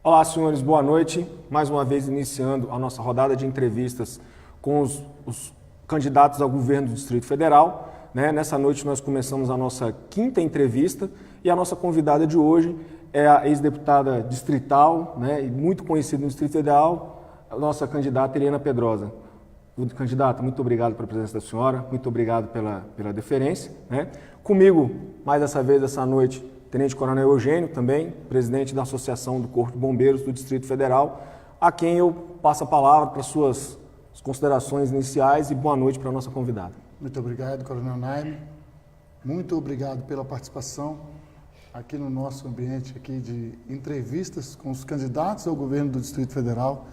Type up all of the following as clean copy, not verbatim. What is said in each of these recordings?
Olá, senhores, boa noite. Mais uma vez iniciando a nossa rodada de entrevistas com os candidatos ao governo do Distrito Federal. Nessa noite nós começamos a nossa quinta entrevista e a nossa convidada de hoje é a ex-deputada distrital, e muito conhecida no Distrito Federal, a nossa candidata Helena Pedrosa. Candidata, muito obrigado pela presença da senhora, muito obrigado pela deferência. Comigo, mais dessa vez, essa noite, Tenente Coronel Eugênio, também presidente da Associação do Corpo de Bombeiros do Distrito Federal, a quem eu passo a palavra para suas considerações iniciais e boa noite para a nossa convidada. Muito obrigado, Coronel Naime. Muito obrigado pela participação aqui no nosso ambiente aqui de entrevistas com os candidatos ao governo do Distrito Federal.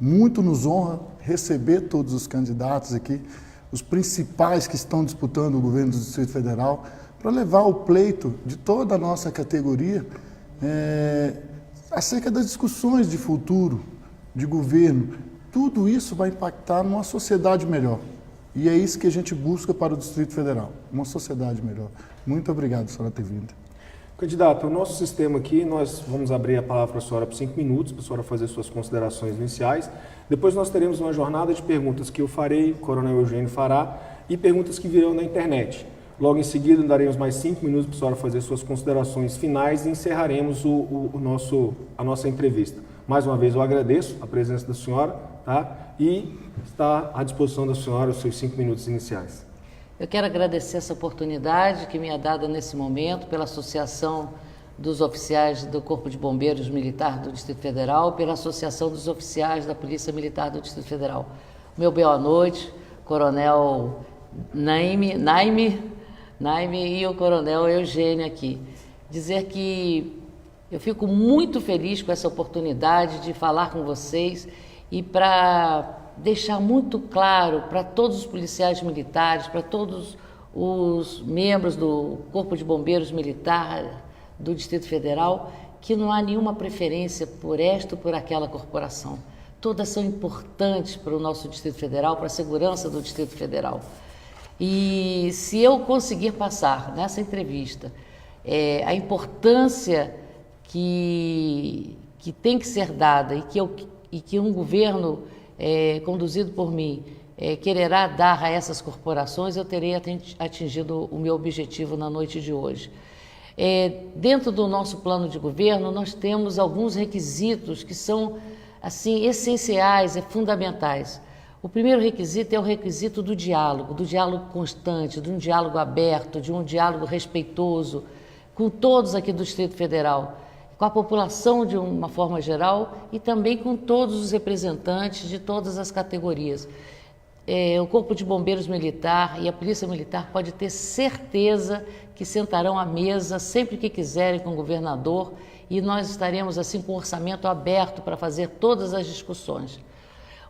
Muito nos honra receber todos os candidatos aqui, os principais que estão disputando o governo do Distrito Federal, para levar o pleito de toda a nossa categoria acerca das discussões de futuro, de governo. Tudo isso vai impactar numa sociedade melhor. E é isso que a gente busca para o Distrito Federal, uma sociedade melhor. Muito obrigado, senhora, ter vindo. Candidato, o nosso sistema aqui, nós vamos abrir a palavra para a senhora por 5 minutos, para a senhora fazer suas considerações iniciais. Depois nós teremos uma jornada de perguntas que eu farei, o Coronel Eugênio fará, e perguntas que virão na internet. Logo em seguida, daremos mais 5 minutos para a senhora fazer suas considerações finais e encerraremos a nossa entrevista. Mais uma vez, eu agradeço a presença da senhora, e está à disposição da senhora os seus 5 minutos iniciais. Eu quero agradecer essa oportunidade que me é dada nesse momento pela Associação dos Oficiais do Corpo de Bombeiros Militar do Distrito Federal, pela Associação dos Oficiais da Polícia Militar do Distrito Federal. Meu boa noite, Coronel Naime e o Coronel Eugênio aqui. Dizer que eu fico muito feliz com essa oportunidade de falar com vocês e para deixar muito claro para todos os policiais militares, para todos os membros do Corpo de Bombeiros Militar do Distrito Federal, que não há nenhuma preferência por esta ou por aquela corporação. Todas são importantes para o nosso Distrito Federal, para a segurança do Distrito Federal. E se eu conseguir passar nessa entrevista a importância que tem que ser dada e que um governo conduzido por mim quererá dar a essas corporações, eu terei atingido o meu objetivo na noite de hoje. Dentro do nosso plano de governo, nós temos alguns requisitos que são assim essenciais e fundamentais. O primeiro requisito é o requisito do diálogo constante, de um diálogo aberto, de um diálogo respeitoso com todos aqui do Distrito Federal, com a população de uma forma geral e também com todos os representantes de todas as categorias. O Corpo de Bombeiros Militar e a Polícia Militar pode ter certeza que sentarão à mesa sempre que quiserem com o governador e nós estaremos assim com o orçamento aberto para fazer todas as discussões.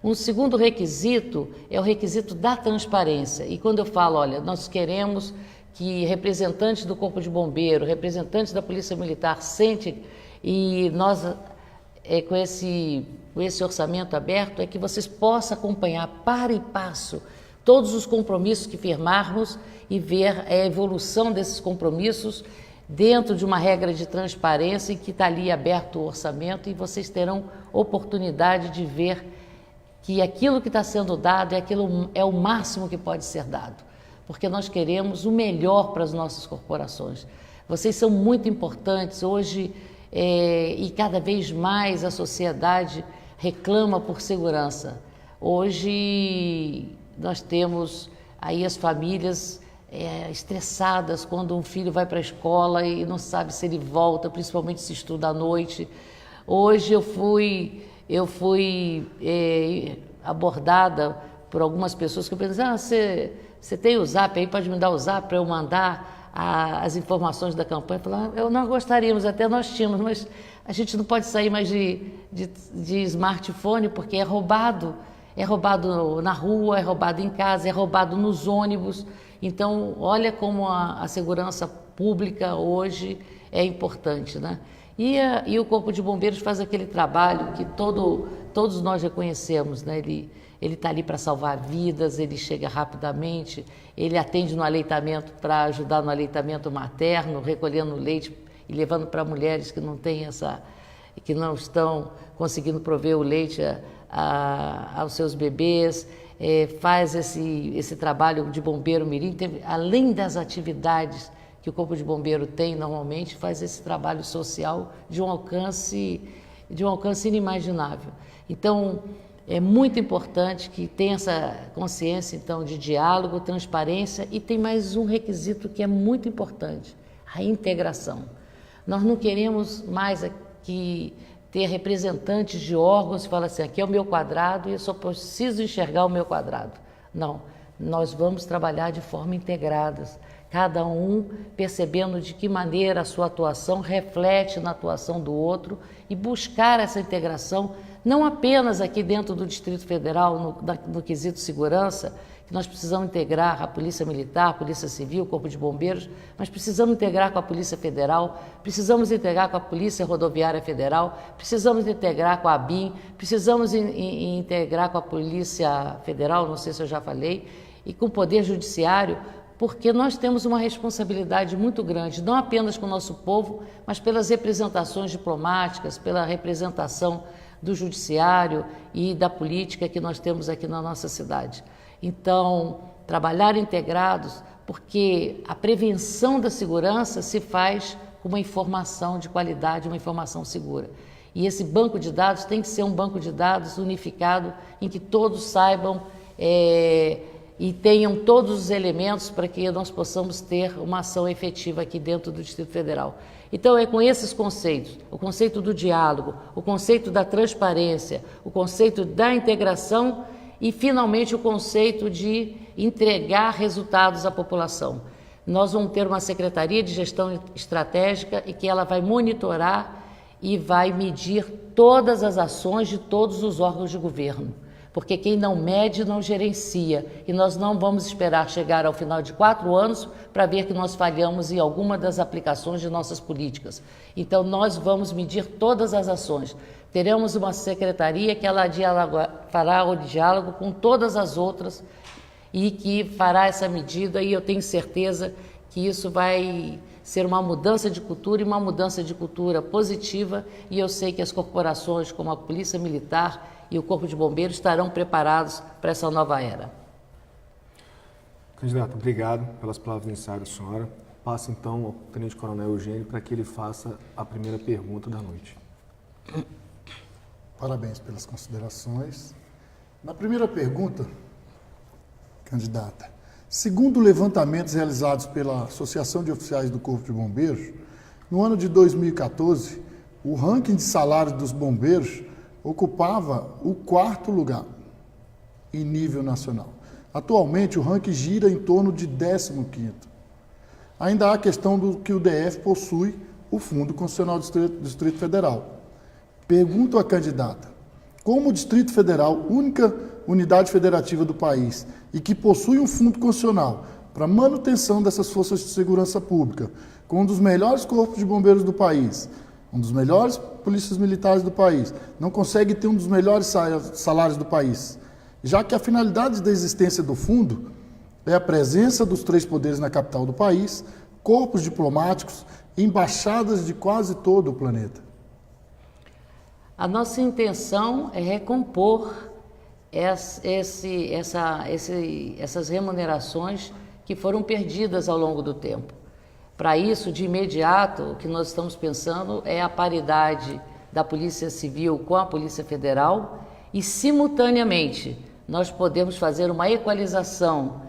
Um segundo requisito é o requisito da transparência. E quando eu falo, olha, nós queremos que representantes do Corpo de Bombeiro, representantes da Polícia Militar sentem e nós, com esse orçamento aberto, é que vocês possam acompanhar para e passo todos os compromissos que firmarmos e ver a evolução desses compromissos dentro de uma regra de transparência e que está ali aberto o orçamento e vocês terão oportunidade de ver que aquilo que está sendo dado é o máximo que pode ser dado, porque nós queremos o melhor para as nossas corporações. Vocês são muito importantes hoje e cada vez mais a sociedade reclama por segurança. Hoje nós temos aí as famílias estressadas quando um filho vai para a escola e não sabe se ele volta, principalmente se estuda à noite. Hoje eu fui abordada por algumas pessoas que pensam, você tem o Zap aí, pode me dar o Zap para eu mandar as informações da campanha? Nós gostaríamos, até nós tínhamos, mas a gente não pode sair mais de smartphone porque é roubado na rua, é roubado em casa, é roubado nos ônibus. Então, olha como a segurança pública hoje é importante, E o Corpo de Bombeiros faz aquele trabalho que todos nós reconhecemos, Ele está ali para salvar vidas, ele chega rapidamente, ele atende no aleitamento para ajudar no aleitamento materno, recolhendo leite e levando para mulheres que não têm que não estão conseguindo prover o leite aos seus bebês, faz esse trabalho de bombeiro mirim, além das atividades que o Corpo de Bombeiro tem normalmente, faz esse trabalho social de um alcance inimaginável. Então, é muito importante que tenha essa consciência, então, de diálogo, transparência, e tem mais um requisito que é muito importante, a integração. Nós não queremos mais aqui ter representantes de órgãos que falam assim, aqui é o meu quadrado e eu só preciso enxergar o meu quadrado. Não, nós vamos trabalhar de forma integrada, cada um percebendo de que maneira a sua atuação reflete na atuação do outro e buscar essa integração, não apenas aqui dentro do Distrito Federal, no quesito segurança, que nós precisamos integrar a Polícia Militar, a Polícia Civil, o Corpo de Bombeiros, mas precisamos integrar com a Polícia Federal, precisamos integrar com a Polícia Rodoviária Federal, precisamos integrar com a ABIN, precisamos integrar com a Polícia Federal, não sei se eu já falei, e com o Poder Judiciário, porque nós temos uma responsabilidade muito grande, não apenas com o nosso povo, mas pelas representações diplomáticas, pela representação do judiciário e da política que nós temos aqui na nossa cidade. Então, trabalhar integrados, porque a prevenção da segurança se faz com uma informação de qualidade, uma informação segura. E esse banco de dados tem que ser um banco de dados unificado, em que todos saibam e tenham todos os elementos para que nós possamos ter uma ação efetiva aqui dentro do Distrito Federal. Então, é com esses conceitos, o conceito do diálogo, o conceito da transparência, o conceito da integração e, finalmente, o conceito de entregar resultados à população. Nós vamos ter uma Secretaria de Gestão Estratégica e que ela vai monitorar e vai medir todas as ações de todos os órgãos de governo. Porque quem não mede não gerencia, e nós não vamos esperar chegar ao final de 4 anos para ver que nós falhamos em alguma das aplicações de nossas políticas. Então, nós vamos medir todas as ações. Teremos uma secretaria que ela fará o diálogo com todas as outras e que fará essa medida, e eu tenho certeza que isso vai ser uma mudança de cultura e uma mudança de cultura positiva, e eu sei que as corporações como a Polícia Militar e o Corpo de Bombeiros estarão preparados para essa nova era. Candidato, obrigado pelas palavras iniciais da senhora. Passa então ao Tenente Coronel Eugênio para que ele faça a primeira pergunta da noite. Parabéns pelas considerações. Na primeira pergunta, candidata, segundo levantamentos realizados pela Associação de Oficiais do Corpo de Bombeiros, no ano de 2014, o ranking de salários dos bombeiros ocupava o 4º lugar em nível nacional. Atualmente, o ranking gira em torno de 15º. Ainda há a questão do que o DF possui o Fundo Constitucional do Distrito Federal. Pergunto à candidata, como o Distrito Federal, única unidade federativa do país, e que possui um fundo constitucional para manutenção dessas forças de segurança pública, com um dos melhores corpos de bombeiros do país, um dos melhores polícias militares do país, não consegue ter um dos melhores salários do país, já que a finalidade da existência do fundo é a presença dos 3 poderes na capital do país, corpos diplomáticos, embaixadas de quase todo o planeta. A nossa intenção é recompor essas remunerações que foram perdidas ao longo do tempo. Para isso, de imediato, o que nós estamos pensando é a paridade da Polícia Civil com a Polícia Federal e, simultaneamente, nós podemos fazer uma equalização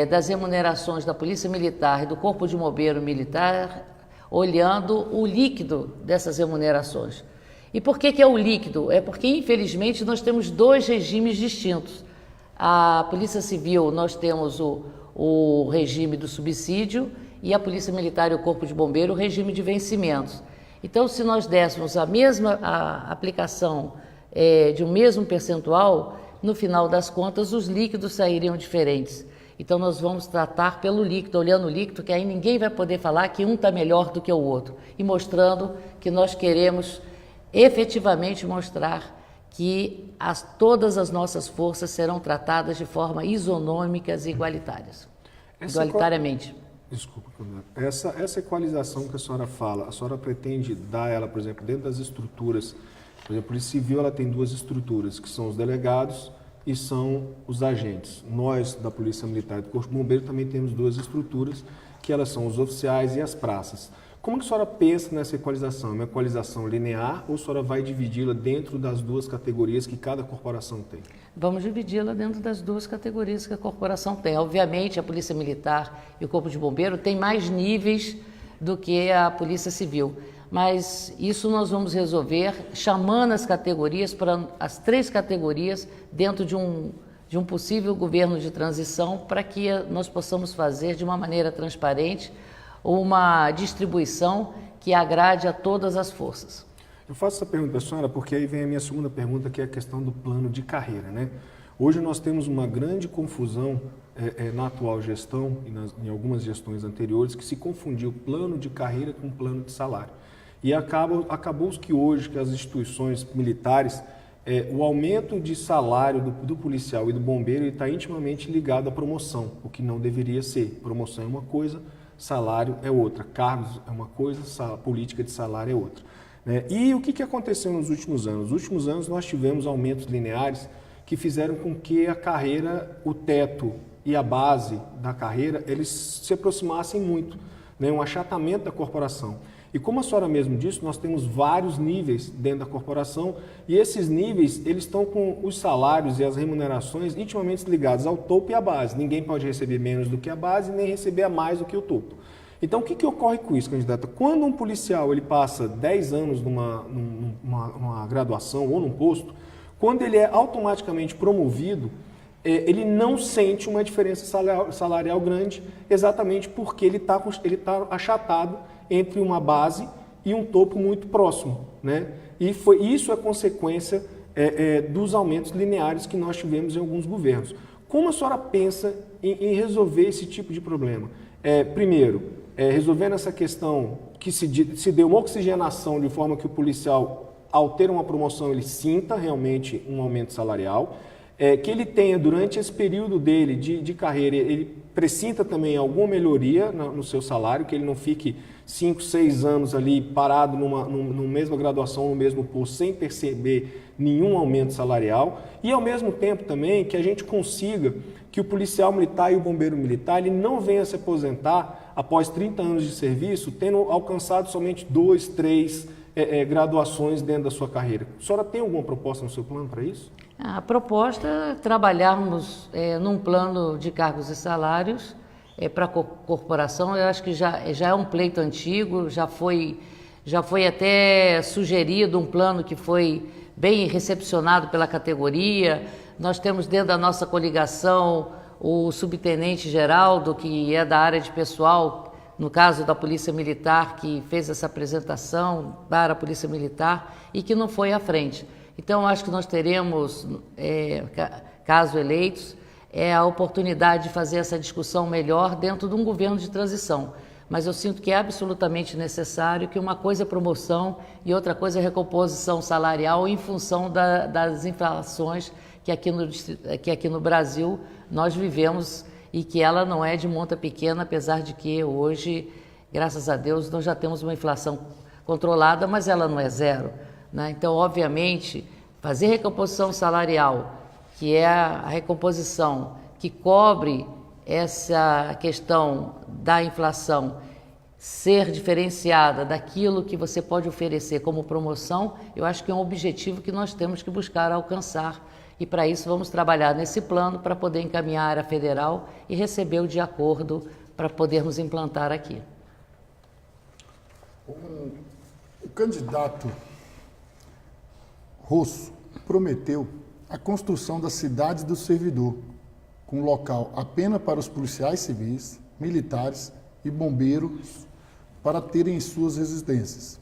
das remunerações da Polícia Militar e do Corpo de Bombeiro Militar, olhando o líquido dessas remunerações. E por que é o líquido? É porque, infelizmente, nós temos 2 regimes distintos. A Polícia Civil, nós temos o regime do subsídio, e a Polícia Militar e o Corpo de Bombeiro, o regime de vencimentos. Então, se nós dessemos a mesma aplicação de um mesmo percentual, no final das contas, os líquidos sairiam diferentes. Então, nós vamos tratar pelo líquido, olhando o líquido, que aí ninguém vai poder falar que um está melhor do que o outro, e mostrando que nós queremos efetivamente mostrar que todas as nossas forças serão tratadas de forma isonômicas e igualitariamente. Desculpa, essa equalização que a senhora fala, a senhora pretende dar ela, por exemplo, dentro das estruturas, por exemplo, a Polícia Civil ela tem duas estruturas, que são os delegados e são os agentes. Nós, da Polícia Militar e do Corpo de Bombeiro, também temos duas estruturas, que elas são os oficiais e as praças. Como que a senhora pensa nessa equalização? É uma equalização linear ou a senhora vai dividi-la dentro das duas categorias que cada corporação tem? Vamos dividi-la dentro das duas categorias que a corporação tem. Obviamente, a Polícia Militar e o Corpo de Bombeiro têm mais níveis do que a Polícia Civil, mas isso nós vamos resolver chamando as categorias, para as três categorias, dentro de um possível governo de transição, para que nós possamos fazer de uma maneira transparente uma distribuição que agrade a todas as forças. Eu faço essa pergunta para a senhora porque aí vem a minha segunda pergunta, que é a questão do plano de carreira, né? Hoje nós temos uma grande confusão na atual gestão e em algumas gestões anteriores, que se confundiu o plano de carreira com o plano de salário. E acabou que hoje, que as instituições militares, o aumento de salário do policial e do bombeiro está intimamente ligado à promoção, o que não deveria ser. Promoção é uma coisa, salário é outra, cargos é uma coisa, política de salário é outra. Né? E o que aconteceu nos últimos anos? Nos últimos anos nós tivemos aumentos lineares que fizeram com que a carreira, o teto e a base da carreira, eles se aproximassem muito, né? Um achatamento da corporação. E como a senhora mesmo disse, nós temos vários níveis dentro da corporação e esses níveis, eles estão com os salários e as remunerações intimamente ligados ao topo e à base. Ninguém pode receber menos do que a base, nem receber a mais do que o topo. Então, o que ocorre com isso, candidata? Quando um policial ele passa 10 anos numa graduação ou num posto, quando ele é automaticamente promovido, ele não sente uma diferença salarial grande, exatamente porque ele está achatado entre uma base e um topo muito próximo, né? E isso é consequência dos aumentos lineares que nós tivemos em alguns governos. Como a senhora pensa em resolver esse tipo de problema? Primeiro, resolvendo essa questão que se deu uma oxigenação de forma que o policial, ao ter uma promoção, ele sinta realmente um aumento salarial, que ele tenha, durante esse período dele de carreira, ele presinta também alguma melhoria no seu salário, que ele não fique 5, 6 anos ali parado numa mesma graduação, no mesmo posto, sem perceber nenhum aumento salarial, e ao mesmo tempo também que a gente consiga que o policial militar e o bombeiro militar ele não venha se aposentar após 30 anos de serviço, tendo alcançado somente 2, 3 graduações dentro da sua carreira. A senhora tem alguma proposta no seu plano para isso? A proposta é trabalharmos num plano de cargos e salários para a corporação. Eu acho que já é um pleito antigo, já foi até sugerido um plano que foi bem recepcionado pela categoria. Nós temos dentro da nossa coligação o subtenente Geraldo, que é da área de pessoal, no caso da Polícia Militar, que fez essa apresentação para a Polícia Militar e que não foi à frente. Então, acho que nós teremos, caso eleitos, a oportunidade de fazer essa discussão melhor dentro de um governo de transição. Mas eu sinto que é absolutamente necessário que uma coisa é promoção e outra coisa é recomposição salarial em função das inflações que aqui no Brasil nós vivemos e que ela não é de monta pequena, apesar de que hoje, graças a Deus, nós já temos uma inflação controlada, mas ela não é zero, né? Então, obviamente, fazer recomposição salarial, que é a recomposição que cobre essa questão da inflação, ser diferenciada daquilo que você pode oferecer como promoção, eu acho que é um objetivo que nós temos que buscar alcançar. E para isso vamos trabalhar nesse plano para poder encaminhar a área federal e receber o de acordo para podermos implantar aqui. O candidato Rosso prometeu a construção da cidade do servidor, com local apenas para os policiais civis, militares e bombeiros para terem suas residências.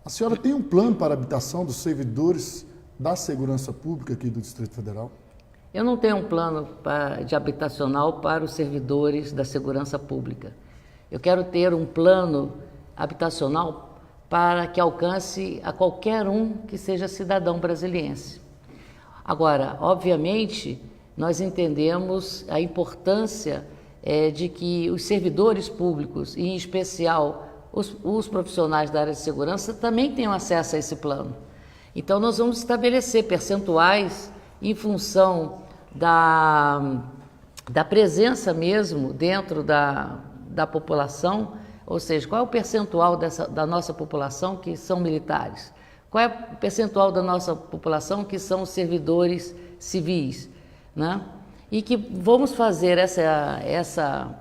A senhora tem um plano para a habitação dos servidores da segurança pública aqui do Distrito Federal? Eu não tenho um plano de habitacional para os servidores da segurança pública. Eu quero ter um plano habitacional para que alcance a qualquer um que seja cidadão brasiliense. Agora, obviamente, nós entendemos a importância de que os servidores públicos, e em especial os profissionais da área de segurança, também tenham acesso a esse plano. Então, nós vamos estabelecer percentuais em função da presença mesmo dentro da população, ou seja, qual é o percentual da nossa população que são militares? Qual é o percentual da nossa população que são servidores civis, né? E que vamos fazer essa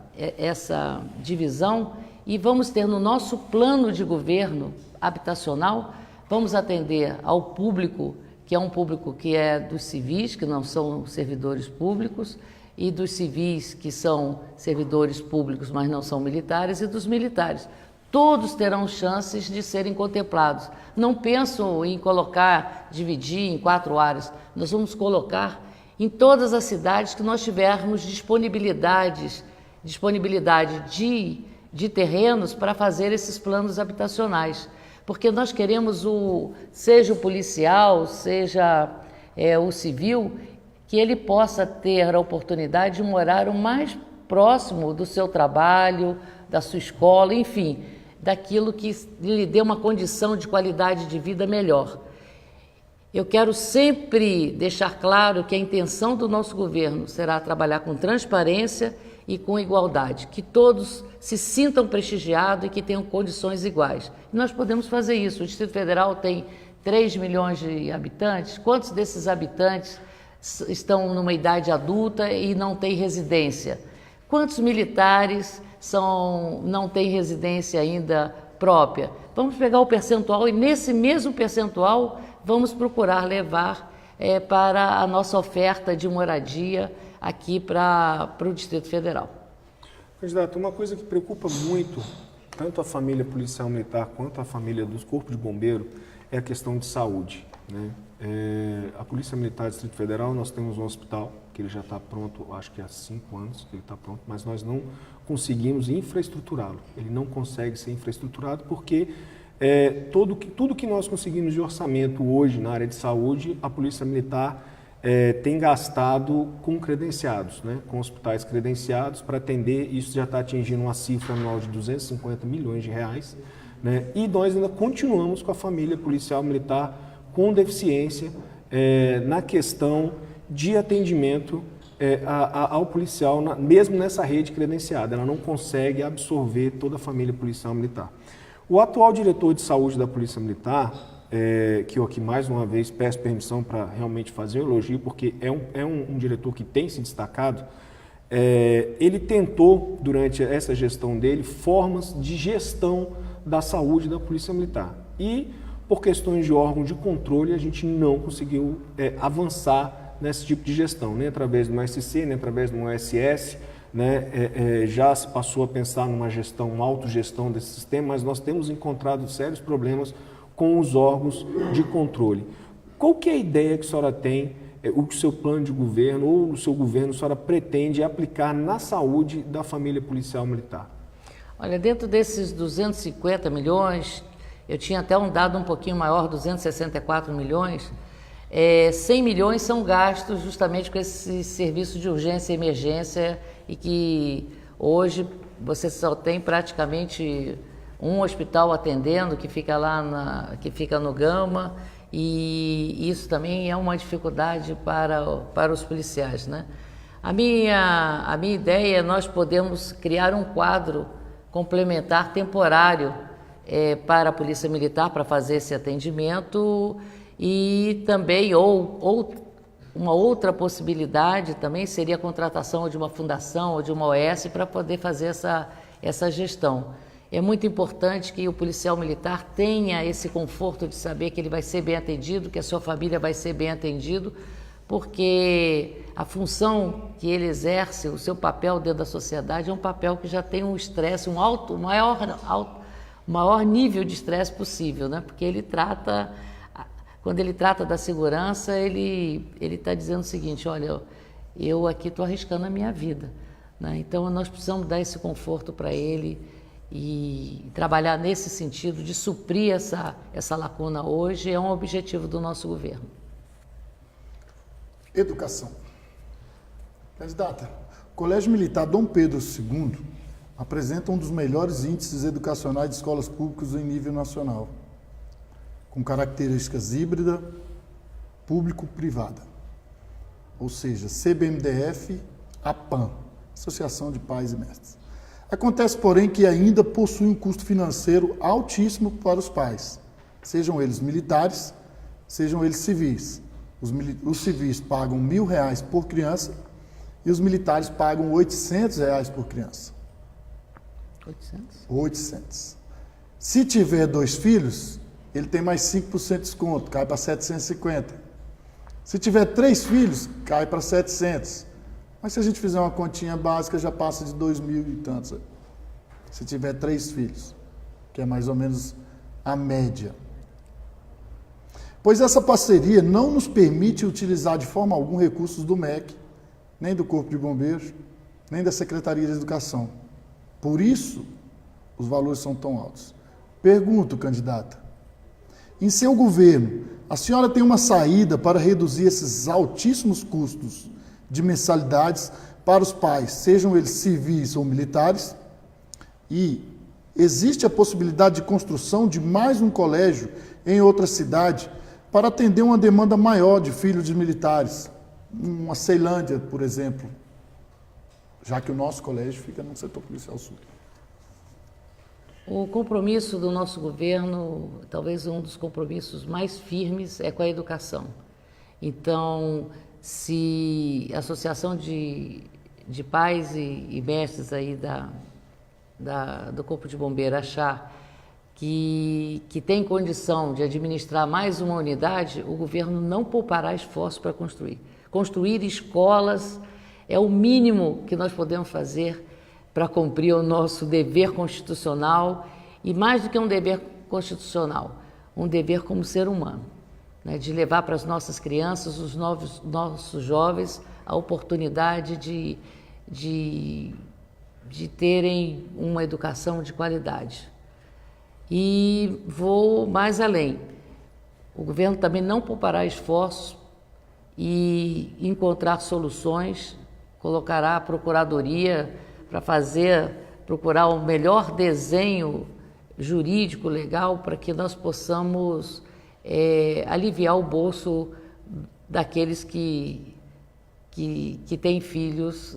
divisão e vamos ter no nosso plano de governo habitacional, vamos atender ao público, que é um público que é dos civis, que não são servidores públicos, e dos civis, que são servidores públicos, mas não são militares, e dos militares. Todos terão chances de serem contemplados. Não penso em dividir em 4 áreas. Nós vamos colocar em todas as cidades que nós tivermos disponibilidade de terrenos para fazer esses planos habitacionais. Porque nós queremos, seja o policial, seja o civil, que ele possa ter a oportunidade de morar o mais próximo do seu trabalho, da sua escola, enfim, daquilo que lhe dê uma condição de qualidade de vida melhor. Eu quero sempre deixar claro que a intenção do nosso governo será trabalhar com transparência e com igualdade, que todos se sintam prestigiados e que tenham condições iguais. E nós podemos fazer isso. O Distrito Federal tem 3 milhões de habitantes. Quantos desses habitantes estão numa idade adulta e não têm residência? Quantos militares não têm residência ainda própria? Vamos pegar o percentual e nesse mesmo percentual vamos procurar levar para a nossa oferta de moradia aqui para o Distrito Federal. Candidato, uma coisa que preocupa muito tanto a família policial militar quanto a família dos corpos de bombeiro é a questão de saúde, né? A Polícia Militar do Distrito Federal, nós temos um hospital que ele já está pronto, acho que há 5 anos que ele está pronto, mas nós não conseguimos infraestruturá-lo. Ele não consegue ser infraestruturado porque tudo que nós conseguimos de orçamento hoje na área de saúde, a Polícia Militar tem gastado com credenciados, né? Com hospitais credenciados para atender. Isso já está atingindo uma cifra anual de 250 milhões de reais, né? E nós ainda continuamos com a família policial militar com deficiência na questão de atendimento ao policial, mesmo nessa rede credenciada. Ela não consegue absorver toda a família policial militar. O atual diretor de saúde da Polícia Militar, que eu aqui mais uma vez peço permissão para realmente fazer um elogio, porque é um diretor que tem se destacado, ele tentou, durante essa gestão dele, formas de gestão da saúde da Polícia Militar. E, por questões de órgão de controle, a gente não conseguiu avançar nesse tipo de gestão, nem através do SC, nem através do OSS, né? Já se passou a pensar numa gestão, uma autogestão desse sistema, mas nós temos encontrado sérios problemas com os órgãos de controle. Qual que é a ideia que a senhora tem, o seu plano de governo ou o seu governo a senhora pretende aplicar na saúde da família policial militar? Olha, dentro desses 250 milhões, eu tinha até um dado um pouquinho maior, 264 milhões, 100 milhões são gastos justamente com esse serviço de urgência e emergência e que hoje você só tem praticamente um hospital atendendo, que fica que fica no Gama, e isso também é uma dificuldade para os policiais, né? A minha ideia é nós podemos criar um quadro complementar temporário para a Polícia Militar para fazer esse atendimento e também, ou uma outra possibilidade também seria a contratação de uma fundação ou de uma OS para poder fazer essa gestão. É muito importante que o policial militar tenha esse conforto de saber que ele vai ser bem atendido, que a sua família vai ser bem atendido, porque a função que ele exerce, o seu papel dentro da sociedade é um papel que já tem um estresse, maior nível de estresse possível, né? Porque quando ele trata da segurança, ele está dizendo o seguinte: olha, eu aqui estou arriscando a minha vida, né? Então nós precisamos dar esse conforto para ele e trabalhar nesse sentido de suprir essa lacuna hoje é um objetivo do nosso governo. Educação. Candidata, Colégio Militar Dom Pedro II apresenta um dos melhores índices educacionais de escolas públicas em nível nacional, com características híbrida, público-privada, ou seja, CBMDF, APAM, Associação de Pais e Mestres. Acontece, porém, que ainda possui um custo financeiro altíssimo para os pais, sejam eles militares, sejam eles civis. Os civis pagam R$ 1.000 por criança e os militares pagam R$ 800 por criança. 800. Se tiver 2 filhos, ele tem mais 5% de desconto, cai para 750. Se tiver 3 filhos, cai para 700. Mas se a gente fizer uma continha básica, já passa de 2.000 e tantos. Se tiver 3 filhos, que é mais ou menos a média. Pois essa parceria não nos permite utilizar de forma alguma recursos do MEC, nem do Corpo de Bombeiros, nem da Secretaria de Educação. Por isso, os valores são tão altos. Pergunto, candidata, em seu governo, a senhora tem uma saída para reduzir esses altíssimos custos de mensalidades para os pais, sejam eles civis ou militares? E existe a possibilidade de construção de mais um colégio em outra cidade para atender uma demanda maior de filhos de militares? Uma Ceilândia, por exemplo, já que o nosso colégio fica no setor policial sul. O compromisso do nosso governo, talvez um dos compromissos mais firmes, é com a educação. Então, se a Associação de Pais e Mestres aí do Corpo de Bombeiro achar que tem condição de administrar mais uma unidade, o governo não poupará esforço para construir. Construir escolas é o mínimo que nós podemos fazer para cumprir o nosso dever constitucional e, mais do que um dever constitucional, um dever como ser humano, né, de levar para as nossas crianças, os nossos jovens, a oportunidade de terem uma educação de qualidade. E vou mais além. O governo também não poupará esforços e encontrar soluções, colocará a Procuradoria para procurar o melhor desenho jurídico, legal, para que nós possamos aliviar o bolso daqueles que têm filhos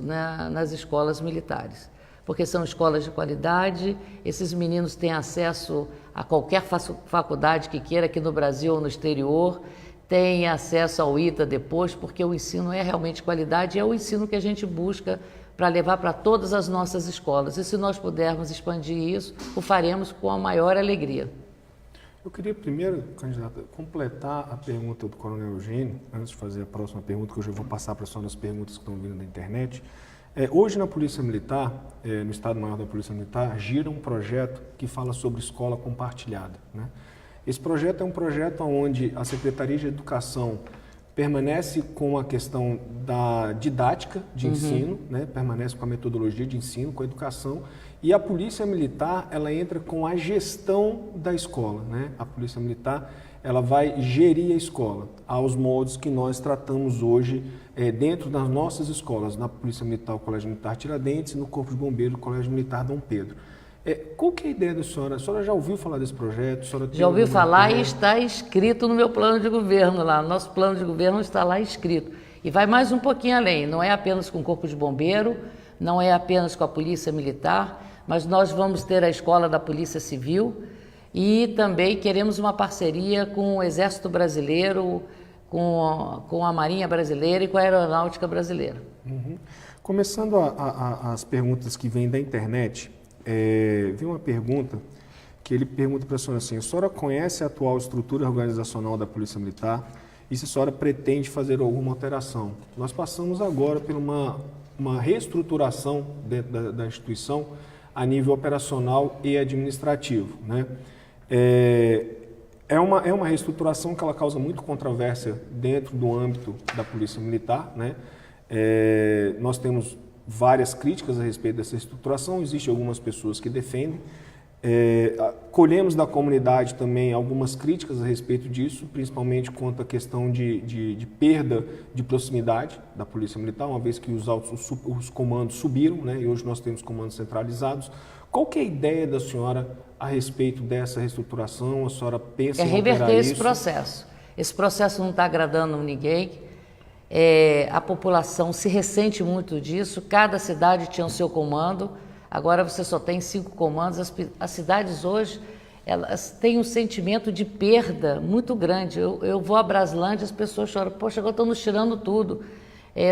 nas escolas militares. Porque são escolas de qualidade, esses meninos têm acesso a qualquer faculdade que queira, aqui no Brasil ou no exterior, têm acesso ao ITA depois, porque o ensino é realmente qualidade, é o ensino que a gente busca para levar para todas as nossas escolas. E se nós pudermos expandir isso, o faremos com a maior alegria. Eu queria primeiro, candidata, completar a pergunta do Coronel Eugênio, antes de fazer a próxima pergunta, que eu já vou passar para só nas perguntas que estão vindo da internet. Hoje na Polícia Militar, no Estado-Maior da Polícia Militar, gira um projeto que fala sobre escola compartilhada, né? Esse projeto é um projeto onde a Secretaria de Educação permanece com a questão da didática de ensino, né? Permanece com a metodologia de ensino, com a educação, e a Polícia Militar ela entra com a gestão da escola, né? A Polícia Militar ela vai gerir a escola aos moldes que nós tratamos hoje dentro das nossas escolas, na Polícia Militar, o Colégio Militar Tiradentes, e no Corpo de Bombeiro, o Colégio Militar Dom Pedro. Qual que é a ideia da senhora? A senhora já ouviu falar desse projeto? Já ouviu falar e está escrito no meu plano de governo lá. Nosso plano de governo está lá escrito. E vai mais um pouquinho além. Não é apenas com o Corpo de Bombeiro, não é apenas com a Polícia Militar, mas nós vamos ter a Escola da Polícia Civil e também queremos uma parceria com o Exército Brasileiro, com a Marinha Brasileira e com a Aeronáutica Brasileira. Uhum. Começando as perguntas que vêm da internet, vi uma pergunta que ele pergunta para a senhora assim: a senhora conhece a atual estrutura organizacional da Polícia Militar e se a senhora pretende fazer alguma alteração? Nós passamos agora por uma reestruturação dentro da instituição a nível operacional e administrativo, né? É uma reestruturação que ela causa muito controvérsia dentro do âmbito da Polícia Militar, né? Nós temos várias críticas a respeito dessa reestruturação, existem algumas pessoas que defendem, Colhemos da comunidade também algumas críticas a respeito disso, principalmente quanto à questão de perda de proximidade da Polícia Militar, uma vez que os comandos subiram, né, e hoje nós temos comandos centralizados. Qual que é a ideia da senhora a respeito dessa reestruturação? A senhora pensa em reverter esse isso? processo. Esse processo não está agradando ninguém. A população se ressente muito disso. Cada cidade tinha o seu comando. Agora você só tem 5 comandos. As cidades hoje, elas têm um sentimento de perda muito grande. Eu vou a Braslândia, as pessoas choram, poxa, agora estão nos tirando tudo.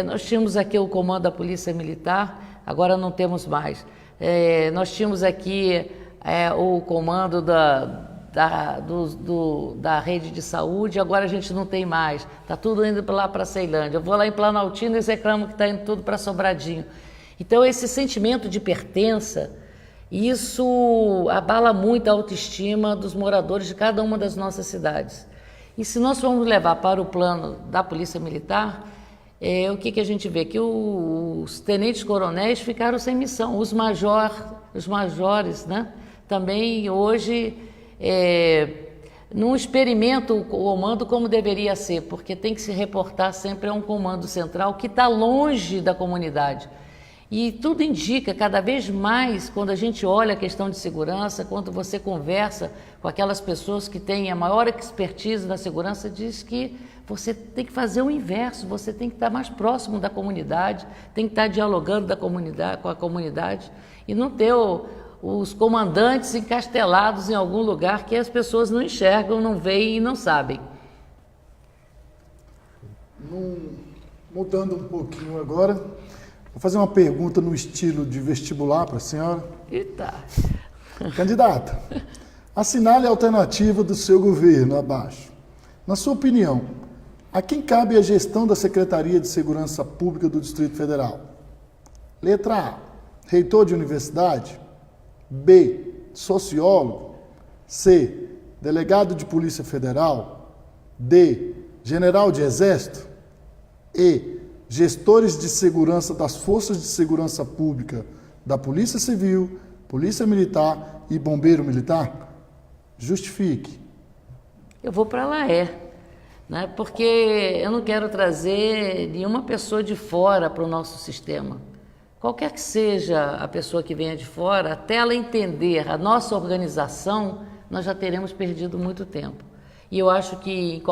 Nós tínhamos aqui o comando da Polícia Militar, agora não temos mais. Nós tínhamos aqui o comando da rede de saúde, agora a gente não tem mais. Está tudo indo lá para a Ceilândia. Eu vou lá em Planaltina e eles reclamam que está indo tudo para Sobradinho. Então, esse sentimento de pertença, isso abala muito a autoestima dos moradores de cada uma das nossas cidades. E se nós formos levar para o plano da Polícia Militar, o que a gente vê? Que os tenentes-coronéis ficaram sem missão, os majores, né? Também hoje não experimentam o comando como deveria ser, porque tem que se reportar sempre a um comando central que está longe da comunidade. E tudo indica, cada vez mais, quando a gente olha a questão de segurança, quando você conversa com aquelas pessoas que têm a maior expertise na segurança, diz que você tem que fazer o inverso, você tem que estar mais próximo da comunidade, tem que estar dialogando com a comunidade e não ter os comandantes encastelados em algum lugar que as pessoas não enxergam, não veem e não sabem. Mudando um pouquinho agora, vou fazer uma pergunta no estilo de vestibular para a senhora. Eita! Candidata, assinale a alternativa do seu governo abaixo. Na sua opinião, a quem cabe a gestão da Secretaria de Segurança Pública do Distrito Federal? Letra A, reitor de universidade. B, sociólogo. C, delegado de Polícia Federal. D, general de Exército. E, gestores de segurança das Forças de Segurança Pública da Polícia Civil, Polícia Militar e Bombeiro Militar? Justifique. Eu vou para lá, né? Porque eu não quero trazer nenhuma pessoa de fora para o nosso sistema. Qualquer que seja a pessoa que venha de fora, até ela entender a nossa organização, nós já teremos perdido muito tempo. E eu acho que em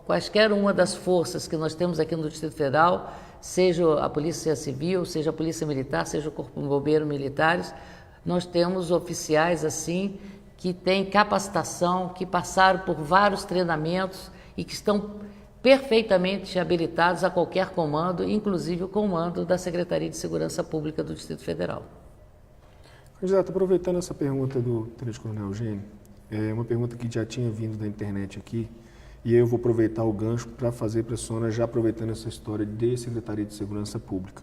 quaisquer uma das forças que nós temos aqui no Distrito Federal, seja a Polícia Civil, seja a Polícia Militar, seja o Corpo de Bombeiros Militares, nós temos oficiais assim que têm capacitação, que passaram por vários treinamentos e que estão perfeitamente habilitados a qualquer comando, inclusive o comando da Secretaria de Segurança Pública do Distrito Federal. Candidato, aproveitando essa pergunta do Tenente Coronel Eugênio, é uma pergunta que já tinha vindo da internet aqui, e aí eu vou aproveitar o gancho para fazer para a senhora, já aproveitando essa história de Secretaria de Segurança Pública.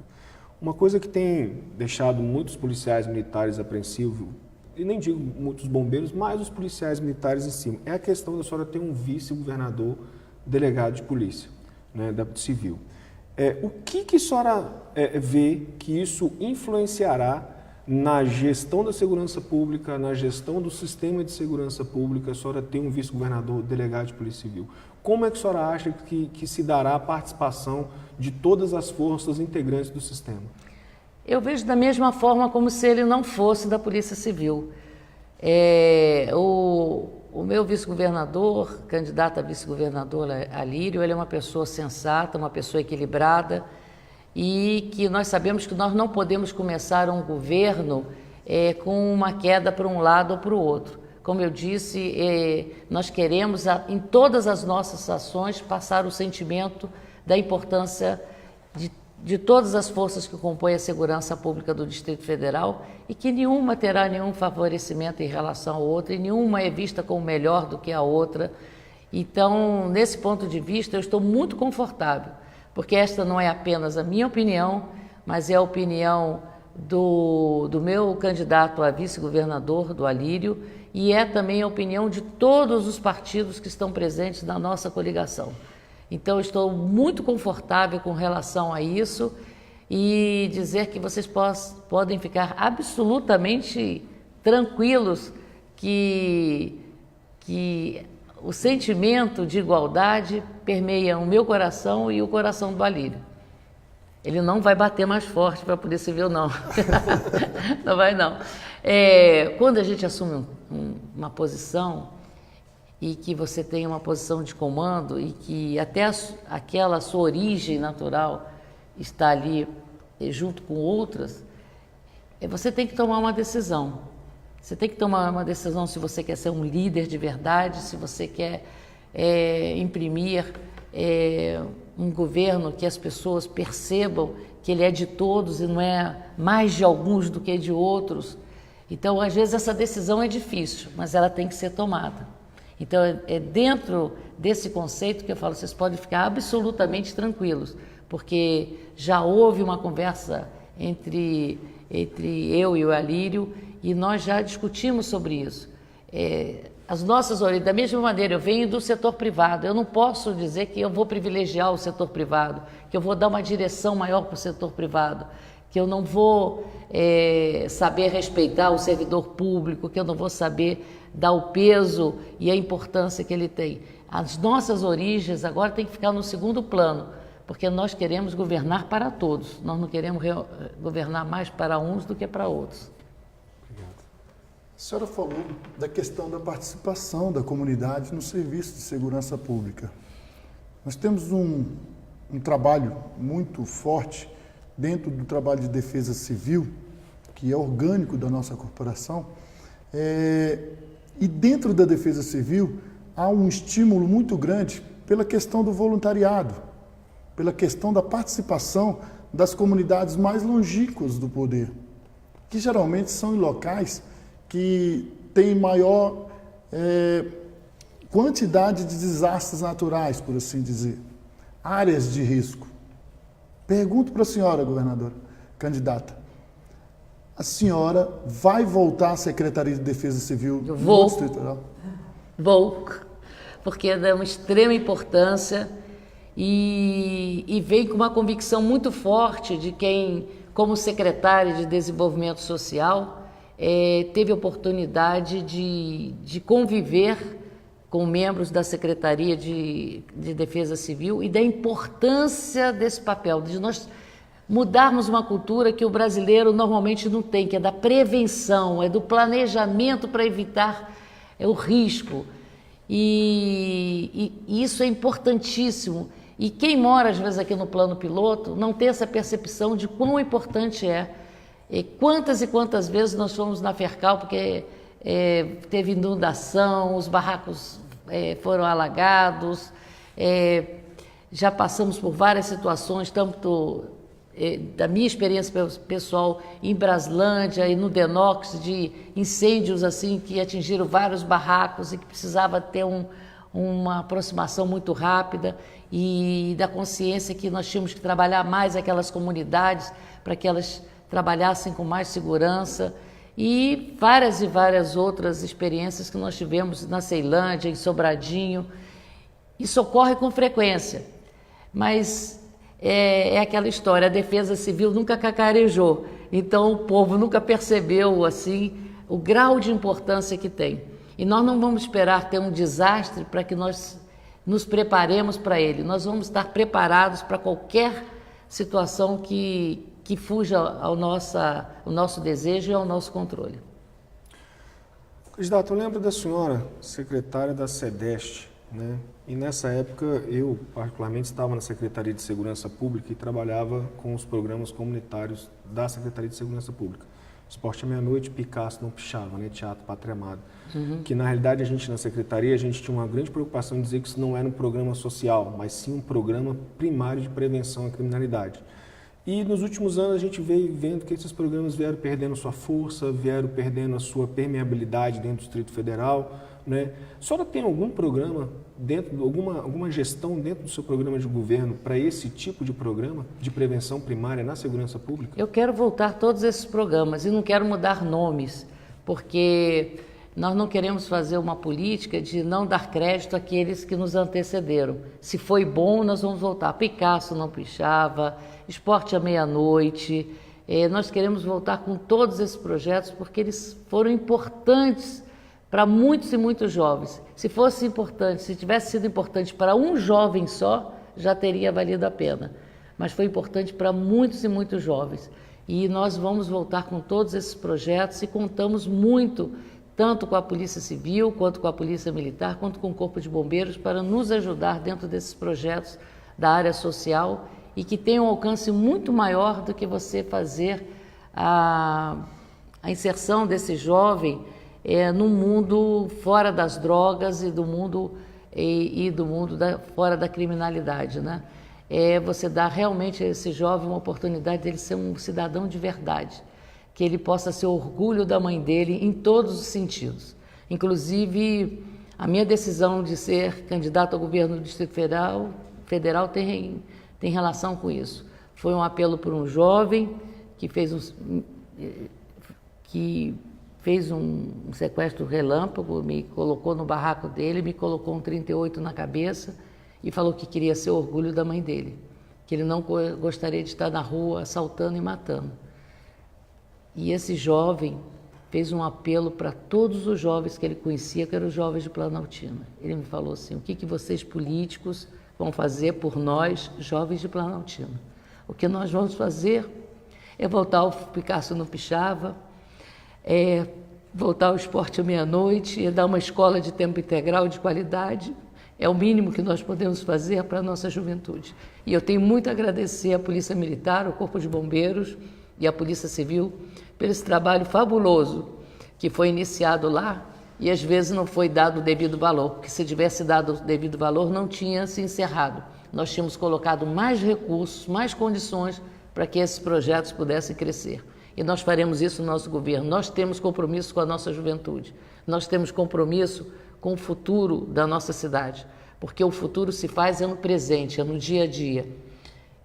Uma coisa que tem deixado muitos policiais militares apreensivos, e nem digo muitos bombeiros, mas os policiais militares em cima, é a questão da senhora ter um vice-governador delegado de polícia, né, da civil. O que a senhora vê que isso influenciará na gestão da segurança pública, na gestão do sistema de segurança pública, a senhora ter um vice-governador delegado de polícia civil? Como é que a senhora acha que se dará a participação de todas as forças integrantes do sistema? Eu vejo da mesma forma como se ele não fosse da Polícia Civil. O meu vice-governador, candidato a vice-governador Alírio, ele é uma pessoa sensata, uma pessoa equilibrada e que nós sabemos que nós não podemos começar um governo com uma queda para um lado ou para o outro. Como eu disse, nós queremos em todas as nossas ações passar o sentimento da importância de todas as forças que compõem a segurança pública do Distrito Federal e que nenhuma terá nenhum favorecimento em relação à outra e nenhuma é vista como melhor do que a outra. Então, nesse ponto de vista, eu estou muito confortável, porque esta não é apenas a minha opinião, mas é a opinião do meu candidato a vice-governador, do Alírio, e é também a opinião de todos os partidos que estão presentes na nossa coligação. Então, estou muito confortável com relação a isso e dizer que vocês podem ficar absolutamente tranquilos que o sentimento de igualdade permeia o meu coração e o coração do Alírio. Ele não vai bater mais forte para poder se ver ou não. Não vai, não. Quando a gente assume uma posição e que você tem uma posição de comando e que até aquela sua origem natural está ali junto com outras, você tem que tomar uma decisão. Você tem que tomar uma decisão se você quer ser um líder de verdade, se você quer imprimir um governo que as pessoas percebam que ele é de todos e não é mais de alguns do que de outros. Então, às vezes, essa decisão é difícil, mas ela tem que ser tomada. Então, é dentro desse conceito que eu falo, vocês podem ficar absolutamente tranquilos, porque já houve uma conversa entre eu e o Alírio e nós já discutimos sobre isso. As nossas orientações, da mesma maneira, eu venho do setor privado, eu não posso dizer que eu vou privilegiar o setor privado, que eu vou dar uma direção maior para o setor privado, que eu não vou saber respeitar o servidor público, que eu não vou saber dar o peso e a importância que ele tem. As nossas origens agora têm que ficar no segundo plano, porque nós queremos governar para todos, nós não queremos governar mais para uns do que para outros. Obrigado. A senhora falou da questão da participação da comunidade no serviço de segurança pública. Nós temos um trabalho muito forte dentro do trabalho de defesa civil, que é orgânico da nossa corporação, e dentro da defesa civil há um estímulo muito grande pela questão do voluntariado, pela questão da participação das comunidades mais longínquas do poder, que geralmente são em locais que têm maior quantidade de desastres naturais, por assim dizer, áreas de risco. Pergunto para a senhora, governadora, candidata, a senhora vai voltar à Secretaria de Defesa Civil Eu vou. do Distrito Federal? Vou, porque é de uma extrema importância e vem com uma convicção muito forte de quem, como secretária de Desenvolvimento Social, teve a oportunidade de conviver com membros da Secretaria de Defesa Civil e da importância desse papel, de nós mudarmos uma cultura que o brasileiro normalmente não tem, que é da prevenção, é do planejamento para evitar o risco. E isso é importantíssimo. E quem mora, às vezes, aqui no plano piloto, não tem essa percepção de quão importante é. E quantas vezes nós fomos na Fercal, porque teve inundação, os barracos foram alagados, já passamos por várias situações, tanto da minha experiência pessoal em Braslândia e no Denox, de incêndios assim que atingiram vários barracos e que precisava ter uma aproximação muito rápida, e da consciência que nós tínhamos que trabalhar mais aquelas comunidades para que elas trabalhassem com mais segurança, e várias outras experiências que nós tivemos na Ceilândia, em Sobradinho. Isso ocorre com frequência, mas é aquela história, a defesa civil nunca cacarejou, então o povo nunca percebeu assim o grau de importância que tem. E nós não vamos esperar ter um desastre para que nós nos preparemos para ele. Nós vamos estar preparados para qualquer situação que fuja ao nosso desejo e ao nosso controle. Candidato, eu lembro da senhora secretária da SEDEST, né? E nessa época eu, particularmente, estava na Secretaria de Segurança Pública e trabalhava com os programas comunitários da Secretaria de Segurança Pública. Esporte à Meia-Noite, Picasso Não Pichava, né? Teatro Pátria Amada. Que na realidade a gente na Secretaria, a gente tinha uma grande preocupação em dizer que isso não era um programa social, mas sim um programa primário de prevenção à criminalidade. E nos últimos anos a gente veio vendo que esses programas vieram perdendo sua força, vieram perdendo a sua permeabilidade dentro do Distrito Federal, né? A senhora tem algum programa, alguma gestão dentro do seu programa de governo para esse tipo de programa de prevenção primária na segurança pública? Eu quero voltar todos esses programas e não quero mudar nomes, porque nós não queremos fazer uma política de não dar crédito àqueles que nos antecederam. Se foi bom, nós vamos voltar. Picasso Não Pichava, Esporte à Meia-Noite. Nós queremos voltar com todos esses projetos porque eles foram importantes para muitos e muitos jovens. Se fosse importante, se tivesse sido importante para um jovem só, já teria valido a pena. Mas foi importante para muitos e muitos jovens. E nós vamos voltar com todos esses projetos e contamos muito, tanto com a Polícia Civil, quanto com a Polícia Militar, quanto com o Corpo de Bombeiros, para nos ajudar dentro desses projetos da área social e que tem um alcance muito maior do que você fazer a inserção desse jovem no mundo fora das drogas e do mundo fora da criminalidade, né? Você dá realmente a esse jovem uma oportunidade dele ser um cidadão de verdade, que ele possa ser orgulho da mãe dele em todos os sentidos. Inclusive, a minha decisão de ser candidato ao governo do Distrito Federal tem relação com isso. Foi um apelo por um jovem que fez um sequestro relâmpago, me colocou no barraco dele, me colocou um 38 na cabeça e falou que queria ser orgulho da mãe dele, que ele não gostaria de estar na rua assaltando e matando. E esse jovem fez um apelo para todos os jovens que ele conhecia, que eram os jovens de Planaltina. Ele me falou assim: o que vocês políticos vão fazer por nós, jovens de Planaltina? O que nós vamos fazer é voltar ao Picasso no Pichava, voltar ao esporte à meia-noite, dar uma escola de tempo integral de qualidade. É o mínimo que nós podemos fazer para a nossa juventude. E eu tenho muito a agradecer à Polícia Militar, ao Corpo de Bombeiros e à Polícia Civil pelo esse trabalho fabuloso que foi iniciado lá e às vezes não foi dado o devido valor, porque se tivesse dado o devido valor não tinha se encerrado. Nós tínhamos colocado mais recursos, mais condições para que esses projetos pudessem crescer. E nós faremos isso no nosso governo. Nós temos compromisso com a nossa juventude. Nós temos compromisso com o futuro da nossa cidade, porque o futuro se faz no presente, no dia a dia.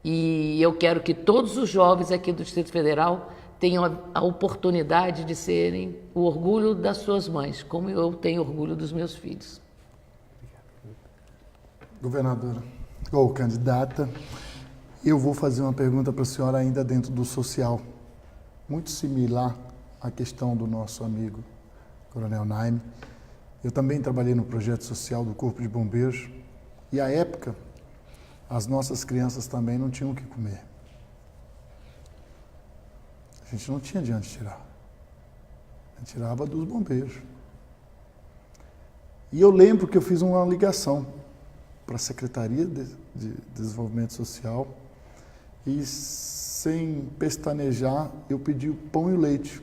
E eu quero que todos os jovens aqui do Distrito Federal tenham a oportunidade de serem o orgulho das suas mães, como eu tenho orgulho dos meus filhos. Governadora, ou candidata, eu vou fazer uma pergunta para a senhora ainda dentro do social, muito similar à questão do nosso amigo Coronel Naime. Eu também trabalhei no projeto social do Corpo de Bombeiros e, à época, as nossas crianças também não tinham o que comer. A gente não tinha de onde tirar. A gente tirava dos bombeiros. E eu lembro que eu fiz uma ligação para a Secretaria de Desenvolvimento Social e, sem pestanejar, eu pedi o pão e o leite.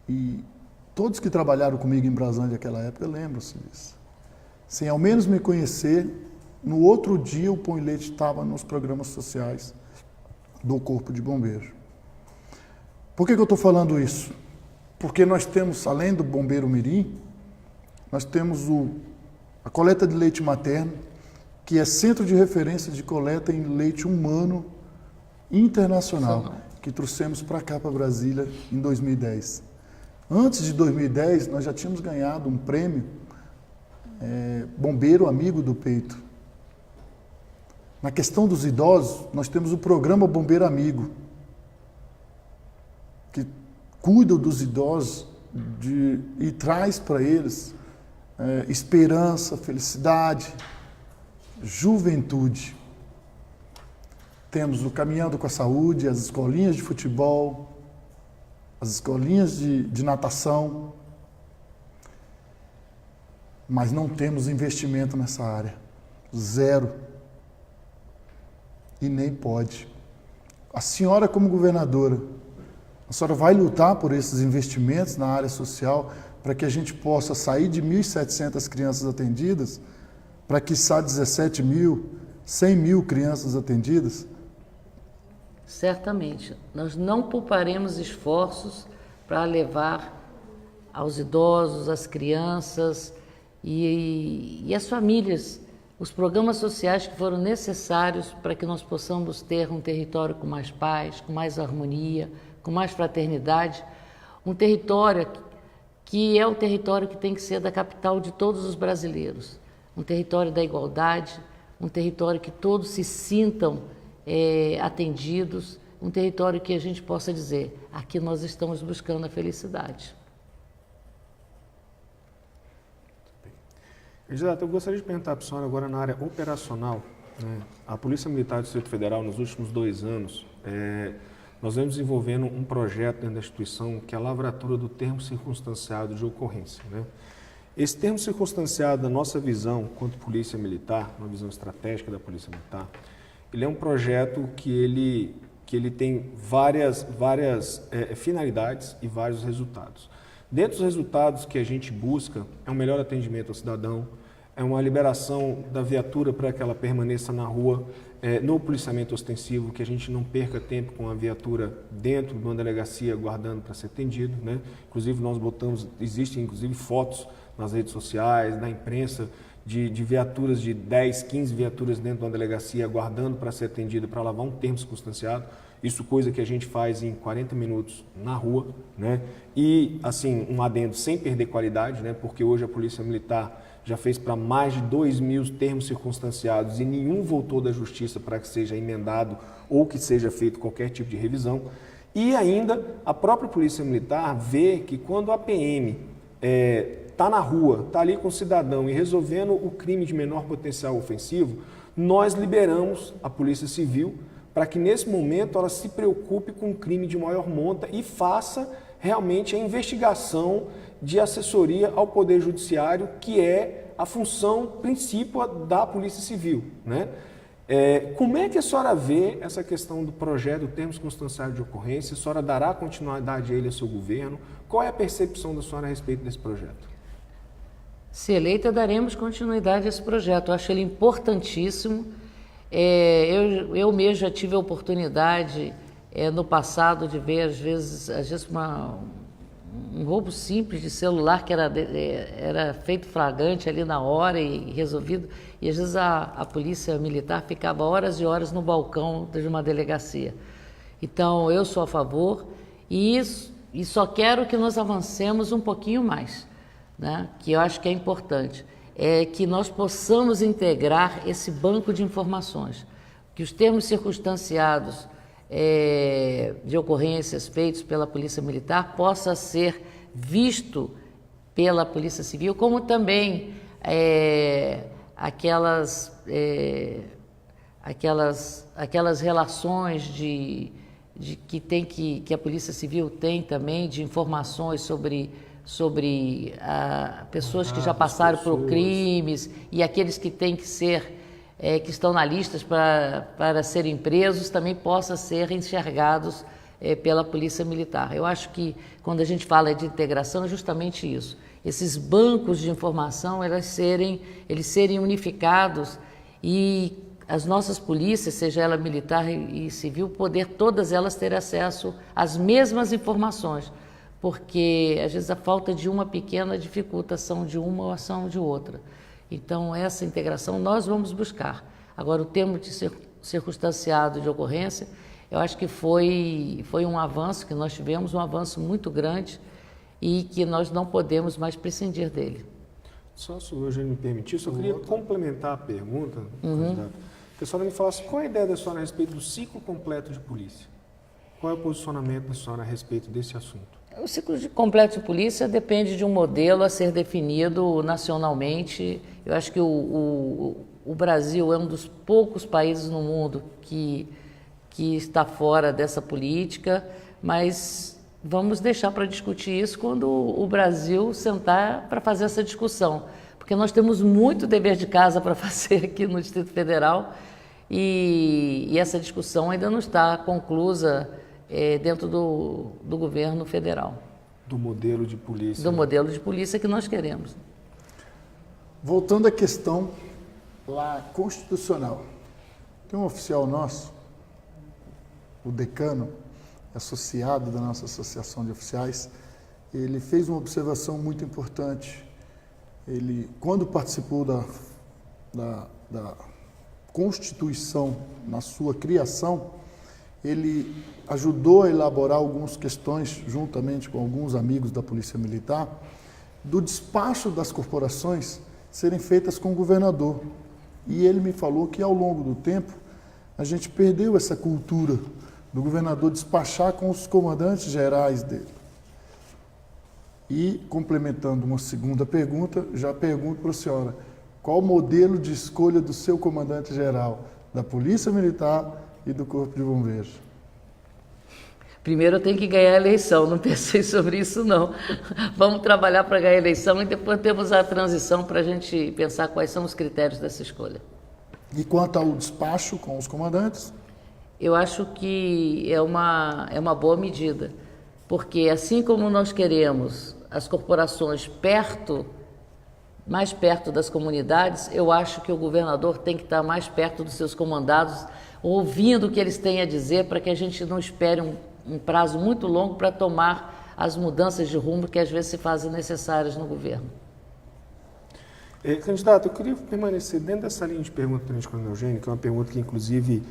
E todos que trabalharam comigo em Brasília naquela época lembram-se disso. Sem ao menos me conhecer, no outro dia o pão e leite estava nos programas sociais do Corpo de Bombeiros. Por que eu estou falando isso? Porque nós temos, além do Bombeiro Mirim, nós temos a coleta de leite materno, que é centro de referência de coleta em leite humano internacional, que trouxemos para cá, para Brasília, em 2010. Antes de 2010, nós já tínhamos ganhado um prêmio Bombeiro Amigo do Peito. Na questão dos idosos, nós temos o programa Bombeiro Amigo, que cuida dos idosos e traz para eles esperança, felicidade, juventude. Temos o Caminhando com a Saúde, as escolinhas de futebol, as escolinhas de natação, mas não temos investimento nessa área. Zero. E nem pode. A senhora, como governadora, a senhora vai lutar por esses investimentos na área social para que a gente possa sair de 1.700 crianças atendidas para quiçá 17 mil, 100 mil crianças atendidas? Certamente. Nós não pouparemos esforços para levar aos idosos, às crianças e às famílias os programas sociais que foram necessários para que nós possamos ter um território com mais paz, com mais harmonia, com mais fraternidade, um território que é o território que tem que ser da capital de todos os brasileiros, um território da igualdade, um território que todos se sintam atendidos, um território que a gente possa dizer, aqui nós estamos buscando a felicidade. Candidato, eu gostaria de perguntar para a senhora agora na área operacional, né? A Polícia Militar do Distrito Federal, nos últimos 2 anos, nós vemos desenvolvendo um projeto dentro da instituição que é a lavratura do termo circunstanciado de ocorrência, né? Esse termo circunstanciado, na nossa visão, quanto Polícia Militar, uma visão estratégica da Polícia Militar, ele é um projeto que ele tem várias finalidades e vários resultados. Dentro dos resultados que a gente busca, é um melhor atendimento ao cidadão, é uma liberação da viatura para que ela permaneça na rua, no policiamento ostensivo, que a gente não perca tempo com a viatura dentro de uma delegacia aguardando para ser atendido, né? Inclusive nós existem inclusive fotos nas redes sociais, na imprensa, de viaturas de 10, 15 viaturas dentro de uma delegacia aguardando para ser atendida, para lavar um termo circunstanciado. Isso coisa que a gente faz em 40 minutos na rua, né? E, assim, um adendo sem perder qualidade, né? Porque hoje a Polícia Militar já fez para mais de 2.000 termos circunstanciados e nenhum voltou da Justiça para que seja emendado ou que seja feito qualquer tipo de revisão. E ainda a própria Polícia Militar vê que quando a PM está na rua, está ali com o cidadão e resolvendo o crime de menor potencial ofensivo, nós liberamos a Polícia Civil para que nesse momento ela se preocupe com o crime de maior monta e faça realmente a investigação de assessoria ao Poder Judiciário, que é a função princípio da Polícia Civil, né? Como é que a senhora vê essa questão do projeto do termo circunstanciado de ocorrência? A senhora dará continuidade a ele ao seu governo? Qual é a percepção da senhora a respeito desse projeto? Se eleita, daremos continuidade a esse projeto. Eu acho ele importantíssimo. Eu mesmo já tive a oportunidade no passado de ver, às vezes um roubo simples de celular que era feito flagrante ali na hora e resolvido, e às vezes a polícia militar ficava horas e horas no balcão de uma delegacia. Então, eu sou a favor e só quero que nós avancemos um pouquinho mais, né? Que eu acho que é importante, que nós possamos integrar esse banco de informações, que os termos circunstanciados de ocorrências feitos pela Polícia Militar possa ser visto pela Polícia Civil, como também aquelas relações que a Polícia Civil tem também de informações sobre pessoas que já passaram por crimes e aqueles que têm que ser que estão na lista para serem presos, também possam ser enxergados pela Polícia Militar. Eu acho que quando a gente fala de integração é justamente isso. Esses bancos de informação, eles serem unificados e as nossas polícias, seja ela militar e civil, poder todas elas ter acesso às mesmas informações, porque às vezes a falta de uma pequena dificulta a ação de uma ou a ação de outra. Então, essa integração nós vamos buscar. Agora, o termo de circunstanciado de ocorrência, eu acho que foi um avanço que nós tivemos, um avanço muito grande e que nós não podemos mais prescindir dele. Só se hoje me permitir, só queria complementar a pergunta, candidato, que a senhora me falasse qual é a ideia da senhora a respeito do ciclo completo de polícia. Qual é o posicionamento da senhora a respeito desse assunto? O ciclo completo de polícia depende de um modelo a ser definido nacionalmente. Eu acho que o Brasil é um dos poucos países no mundo que está fora dessa política, mas vamos deixar para discutir isso quando o Brasil sentar para fazer essa discussão, porque nós temos muito dever de casa para fazer aqui no Distrito Federal e essa discussão ainda não está conclusa dentro do governo federal. Do modelo de polícia. Do modelo de polícia que nós queremos. Voltando à questão lá constitucional. Tem um oficial nosso, o decano, associado da nossa associação de oficiais, ele fez uma observação muito importante. Ele, quando participou da Constituição, na sua criação, ele ajudou a elaborar algumas questões, juntamente com alguns amigos da Polícia Militar, do despacho das corporações serem feitas com o governador. E ele me falou que, ao longo do tempo, a gente perdeu essa cultura do governador despachar com os comandantes gerais dele. E, complementando uma segunda pergunta, já pergunto para a senhora, Qual o modelo de escolha do seu comandante-geral, da Polícia Militar e do Corpo de Bombeiros? Primeiro eu tenho que ganhar a eleição, não pensei sobre isso não. Vamos trabalhar para ganhar a eleição e depois temos a transição para a gente pensar quais são os critérios dessa escolha. E quanto ao despacho com os comandantes? Eu acho que é uma boa medida, porque assim como nós queremos as corporações mais perto das comunidades, eu acho que o governador tem que estar mais perto dos seus comandados, ouvindo o que eles têm a dizer, para que a gente não espere um prazo muito longo para tomar as mudanças de rumo que às vezes se fazem necessárias no governo. Candidato, eu queria permanecer dentro dessa linha de pergunta do Tenente Coronel Eugênio, que é uma pergunta que inclusive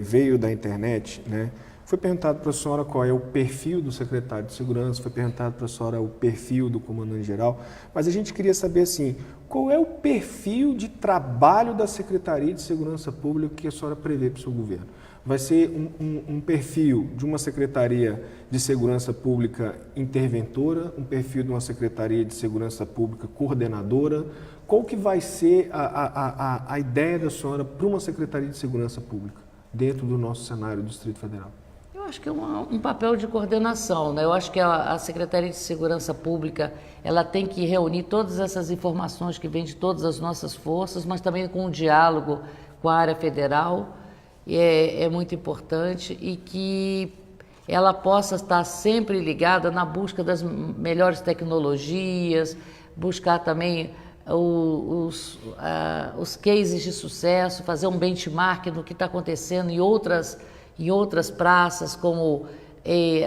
veio da internet, né? Foi perguntado para a senhora qual é o perfil do secretário de Segurança, foi perguntado para a senhora o perfil do comandante-geral, mas a gente queria saber assim, qual é o perfil de trabalho da Secretaria de Segurança Pública que a senhora prevê para o seu governo? Vai ser um perfil de uma Secretaria de Segurança Pública interventora, um perfil de uma Secretaria de Segurança Pública coordenadora? Qual que vai ser a ideia da senhora para uma Secretaria de Segurança Pública dentro do nosso cenário do Distrito Federal? Eu acho que é um papel de coordenação, né? Eu acho que a Secretaria de Segurança Pública, ela tem que reunir todas essas informações que vêm de todas as nossas forças, mas também com um diálogo com a área federal, é muito importante, e que ela possa estar sempre ligada na busca das melhores tecnologias, buscar também os cases de sucesso, fazer um benchmark do que está acontecendo em outras praças, como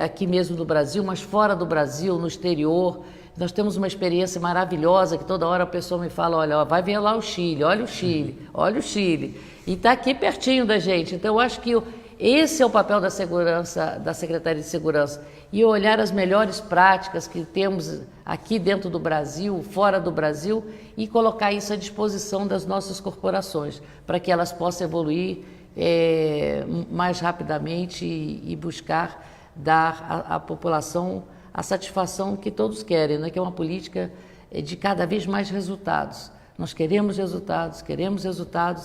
aqui mesmo no Brasil, mas fora do Brasil, no exterior. Nós temos uma experiência maravilhosa que toda hora a pessoa me fala, olha, vai ver lá o Chile, olha o Chile, olha o Chile. E está aqui pertinho da gente. Então, eu acho que esse é o papel da segurança, da Secretaria de Segurança, e olhar as melhores práticas que temos aqui dentro do Brasil, fora do Brasil, e colocar isso à disposição das nossas corporações, para que elas possam evoluir mais rapidamente e buscar dar à população a satisfação que todos querem, né? Que é uma política de cada vez mais resultados. Nós queremos resultados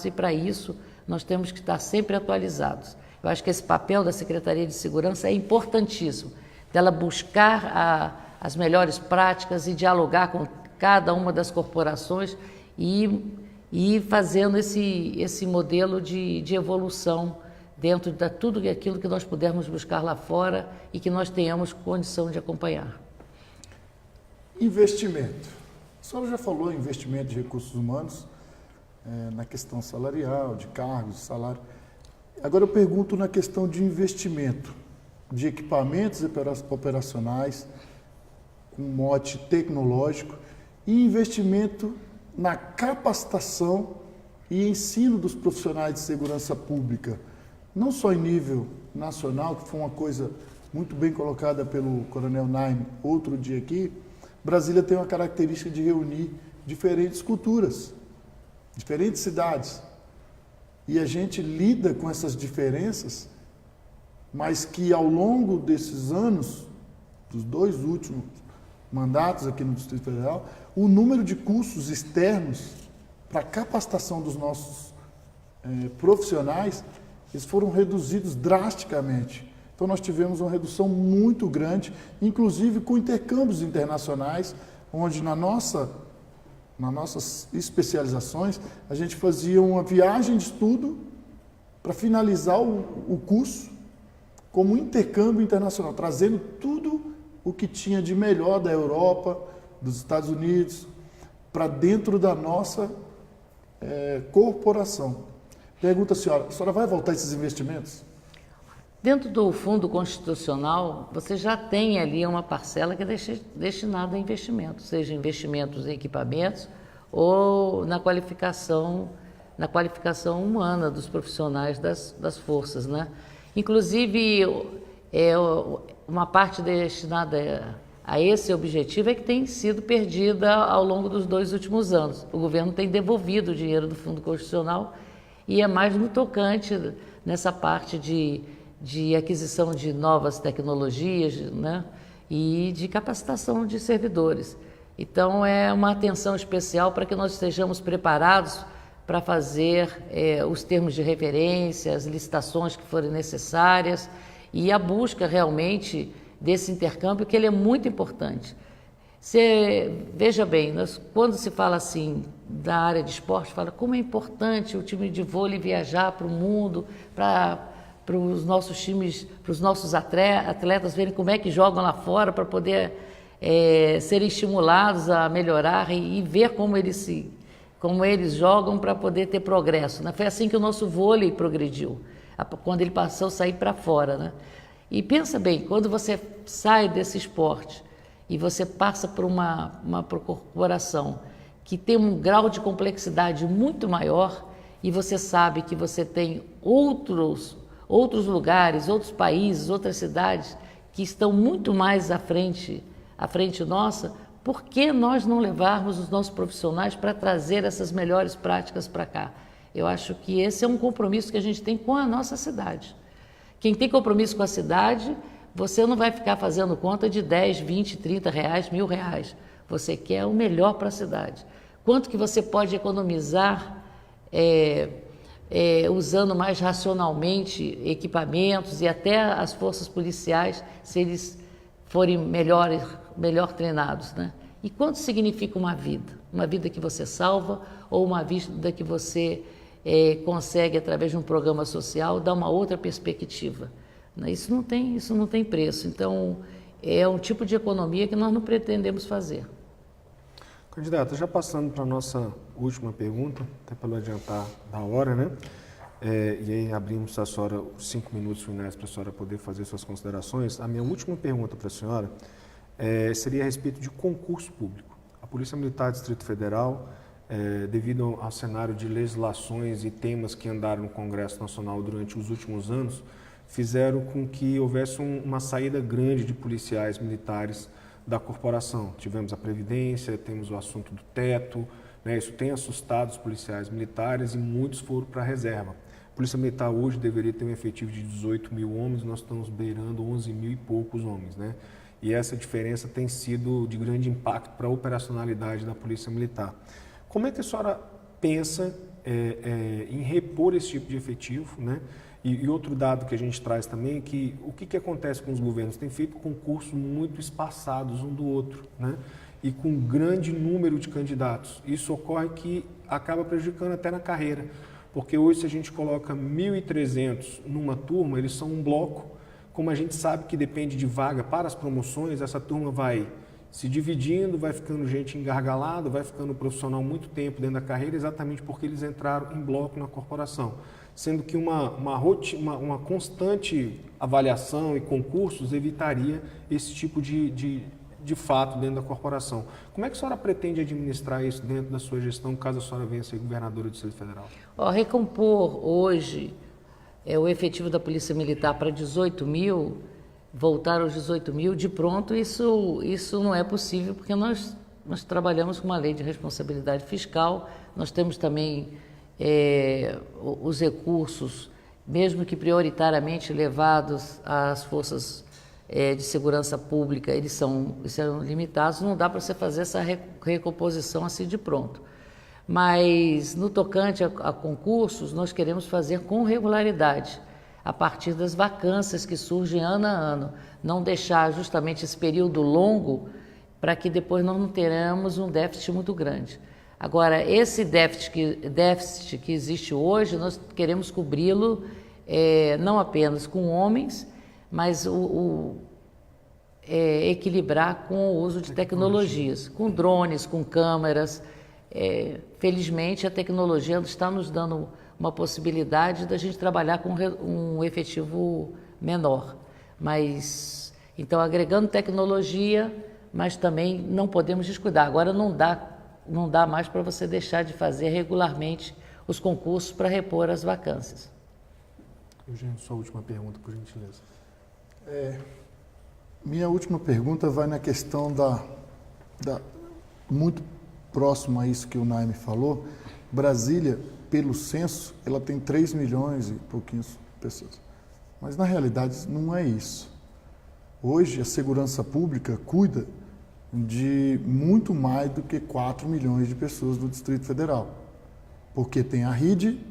e para isso nós temos que estar sempre atualizados. Eu acho que esse papel da Secretaria de Segurança é importantíssimo, dela buscar as melhores práticas e dialogar com cada uma das corporações e fazendo esse modelo de evolução dentro de tudo aquilo que nós pudermos buscar lá fora e que nós tenhamos condição de acompanhar. Investimento. A senhora já falou em investimento de recursos humanos, na questão salarial, de cargos, de salário. Agora eu pergunto na questão de investimento, de equipamentos operacionais, com mote tecnológico, e investimento na capacitação e ensino dos profissionais de segurança pública, não só em nível nacional, que foi uma coisa muito bem colocada pelo Coronel Naime outro dia aqui. Brasília tem uma característica de reunir diferentes culturas, diferentes cidades. E a gente lida com essas diferenças, mas que ao longo desses anos, dos 2 últimos mandatos aqui no Distrito Federal, o número de cursos externos para capacitação dos nossos profissionais, eles foram reduzidos drasticamente. Então nós tivemos uma redução muito grande, inclusive com intercâmbios internacionais, onde nas nossas especializações a gente fazia uma viagem de estudo para finalizar o curso como intercâmbio internacional, trazendo tudo o que tinha de melhor da Europa, dos Estados Unidos, para dentro da nossa corporação. Pergunta a senhora vai voltar esses investimentos? Dentro do Fundo Constitucional, você já tem ali uma parcela que é destinada a investimentos, seja investimentos em equipamentos ou na qualificação humana dos profissionais das forças, né? Inclusive, uma parte destinada a esse objetivo é que tem sido perdida ao longo dos 2 últimos anos. O governo tem devolvido o dinheiro do Fundo Constitucional e é mais no tocante nessa parte de aquisição de novas tecnologias, né, e de capacitação de servidores. Então, é uma atenção especial para que nós estejamos preparados para fazer os termos de referência, as licitações que forem necessárias e a busca realmente desse intercâmbio, que ele é muito importante. Veja bem, quando se fala assim da área de esporte, fala como é importante o time de vôlei viajar para o mundo, para os nossos times, para os nossos atletas verem como é que jogam lá fora, para poder serem estimulados a melhorar e ver como eles jogam para poder ter progresso, né? Foi assim que o nosso vôlei progrediu, quando ele passou a sair para fora, né? E pensa bem, quando você sai desse esporte e você passa por uma corporação que tem um grau de complexidade muito maior e você sabe que você tem outros lugares, outros países, outras cidades que estão muito mais à frente nossa, por que nós não levarmos os nossos profissionais para trazer essas melhores práticas para cá? Eu acho que esse é um compromisso que a gente tem com a nossa cidade. Quem tem compromisso com a cidade, você não vai ficar fazendo conta de 10, 20, 30 reais, R$1.000. Você quer o melhor para a cidade. Quanto que você pode economizar usando mais racionalmente equipamentos e até as forças policiais, se eles forem melhor treinados, né? E quanto significa uma vida? Uma vida que você salva ou uma vida que você consegue, através de um programa social, dar uma outra perspectiva, né? Isso não tem preço. Então, é um tipo de economia que nós não pretendemos fazer. Candidata, já passando para a nossa última pergunta, até pelo adiantar da hora, né? E aí abrimos a senhora os 5 minutos finais para a senhora poder fazer suas considerações. A minha última pergunta para a senhora seria a respeito de concurso público. A Polícia Militar do Distrito Federal, devido ao cenário de legislações e temas que andaram no Congresso Nacional durante os últimos anos, fizeram com que houvesse uma saída grande de policiais militares da corporação. Tivemos a Previdência, temos o assunto do teto, né? Isso tem assustado os policiais militares e muitos foram para a reserva. A Polícia Militar hoje deveria ter um efetivo de 18 mil homens, nós estamos beirando 11 mil e poucos homens, né? E essa diferença tem sido de grande impacto para a operacionalidade da Polícia Militar. Como é que a senhora pensa em repor esse tipo de efetivo, né? E outro dado que a gente traz também é que o que acontece com os governos? Tem feito concursos muito espaçados um do outro, né? E com grande número de candidatos. Isso ocorre que acaba prejudicando até na carreira, porque hoje se a gente coloca 1.300 numa turma, eles são um bloco, como a gente sabe que depende de vaga para as promoções, essa turma vai se dividindo, vai ficando gente engargalada, vai ficando profissional muito tempo dentro da carreira, exatamente porque eles entraram em bloco na corporação. Sendo que uma constante avaliação e concursos evitaria esse tipo de fato dentro da corporação. Como é que a senhora pretende administrar isso dentro da sua gestão, caso a senhora venha a ser governadora do Distrito Federal? Recompor hoje o efetivo da Polícia Militar para 18 mil, voltar aos 18 mil, de pronto, isso não é possível, porque nós trabalhamos com uma lei de responsabilidade fiscal, nós temos também os recursos, mesmo que prioritariamente levados às forças de segurança pública, eles serão limitados, não dá para você fazer essa recomposição assim de pronto. Mas no tocante a concursos, nós queremos fazer com regularidade, a partir das vacâncias que surgem ano a ano, não deixar justamente esse período longo para que depois nós não tenhamos um déficit muito grande. Agora, esse déficit que existe hoje, nós queremos cobri-lo não apenas com homens, mas equilibrar com o uso de tecnologias, com drones, com câmeras. Felizmente, a tecnologia está nos dando uma possibilidade da gente trabalhar com um efetivo menor. Mas, então, agregando tecnologia, mas também não podemos descuidar. Agora não dá mais para você deixar de fazer regularmente os concursos para repor as vacâncias. Eugênio, sua última pergunta, por gentileza. Minha última pergunta vai na questão muito próximo a isso que o Naime falou. Brasília, pelo censo, ela tem 3 milhões e pouquinhos de pessoas. Mas, na realidade, não é isso. Hoje, a segurança pública cuida de muito mais do que 4 milhões de pessoas do Distrito Federal. Porque tem a RIDE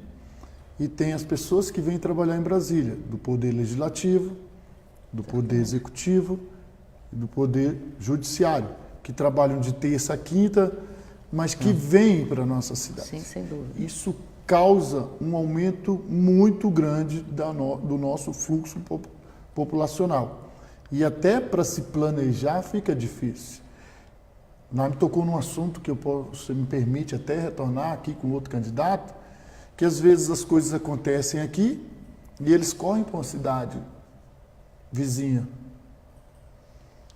e tem as pessoas que vêm trabalhar em Brasília, do Poder Legislativo, do Poder Executivo e do Poder Judiciário, que trabalham de terça a quinta, mas que vêm para a nossa cidade. Sim, sem dúvida. Isso causa um aumento muito grande do nosso fluxo populacional. E até para se planejar fica difícil. Nós me tocou num assunto que você me permite até retornar aqui com outro candidato, que às vezes as coisas acontecem aqui e eles correm para uma cidade vizinha.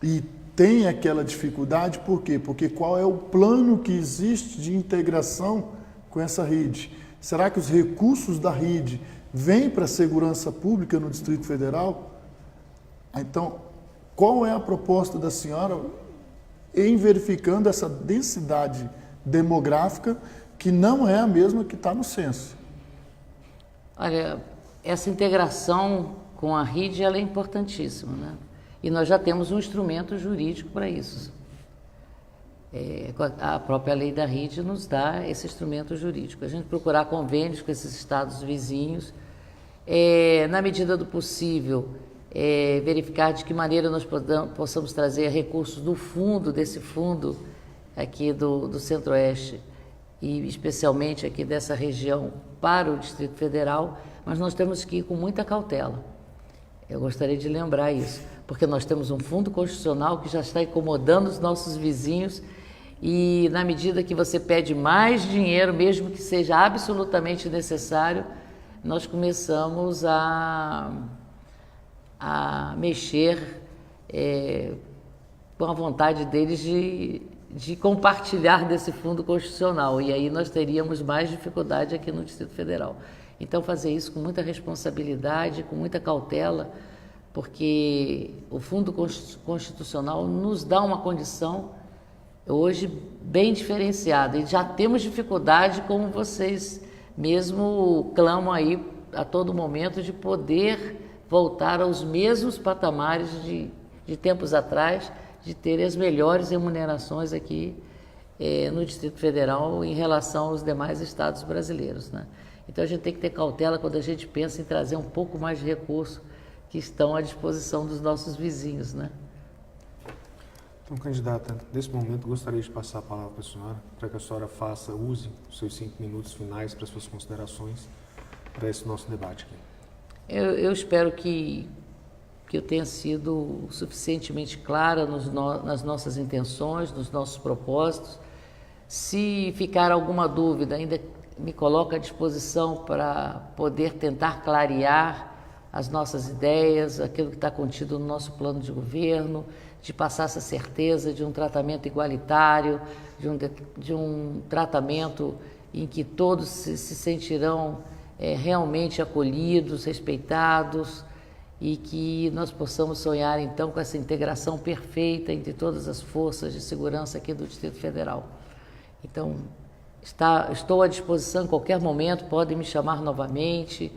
E tem aquela dificuldade, por quê? Porque qual é o plano que existe de integração com essa rede? Será que os recursos da rede vêm para a segurança pública no Distrito Federal? Então, qual é a proposta da senhora em verificando essa densidade demográfica que não é a mesma que está no censo? Olha, essa integração com a rede ela é importantíssima, né? E nós já temos um instrumento jurídico para isso. A própria lei da rede nos dá esse instrumento jurídico. A gente procurar convênios com esses estados vizinhos, na medida do possível, verificar de que maneira nós possamos trazer recursos do fundo, desse fundo aqui do Centro-Oeste, e especialmente aqui dessa região, para o Distrito Federal, mas nós temos que ir com muita cautela. Eu gostaria de lembrar isso, porque nós temos um fundo constitucional que já está incomodando os nossos vizinhos e na medida que você pede mais dinheiro, mesmo que seja absolutamente necessário, nós começamos a mexer com a vontade deles de compartilhar desse fundo constitucional e aí nós teríamos mais dificuldade aqui no Distrito Federal. Então, fazer isso com muita responsabilidade, com muita cautela, porque o Fundo Constitucional nos dá uma condição hoje bem diferenciada e já temos dificuldade, como vocês mesmo clamam aí a todo momento, de poder voltar aos mesmos patamares de tempos atrás, de ter as melhores remunerações aqui no Distrito Federal em relação aos demais estados brasileiros, né? Então a gente tem que ter cautela quando a gente pensa em trazer um pouco mais de recursos que estão à disposição dos nossos vizinhos, né? Então, candidata, nesse momento gostaria de passar a palavra para a senhora, para que a senhora use os seus 5 minutos finais para as suas considerações para esse nosso debate aqui. Eu espero que eu tenha sido suficientemente clara nas nossas intenções, nos nossos propósitos. Se ficar alguma dúvida, ainda me coloco à disposição para poder tentar clarear as nossas ideias, aquilo que está contido no nosso plano de governo, de passar essa certeza de um tratamento igualitário, de um tratamento em que todos se sentirão realmente acolhidos, respeitados, e que nós possamos sonhar então com essa integração perfeita entre todas as forças de segurança aqui do Distrito Federal. Então, estou à disposição em qualquer momento, podem me chamar novamente,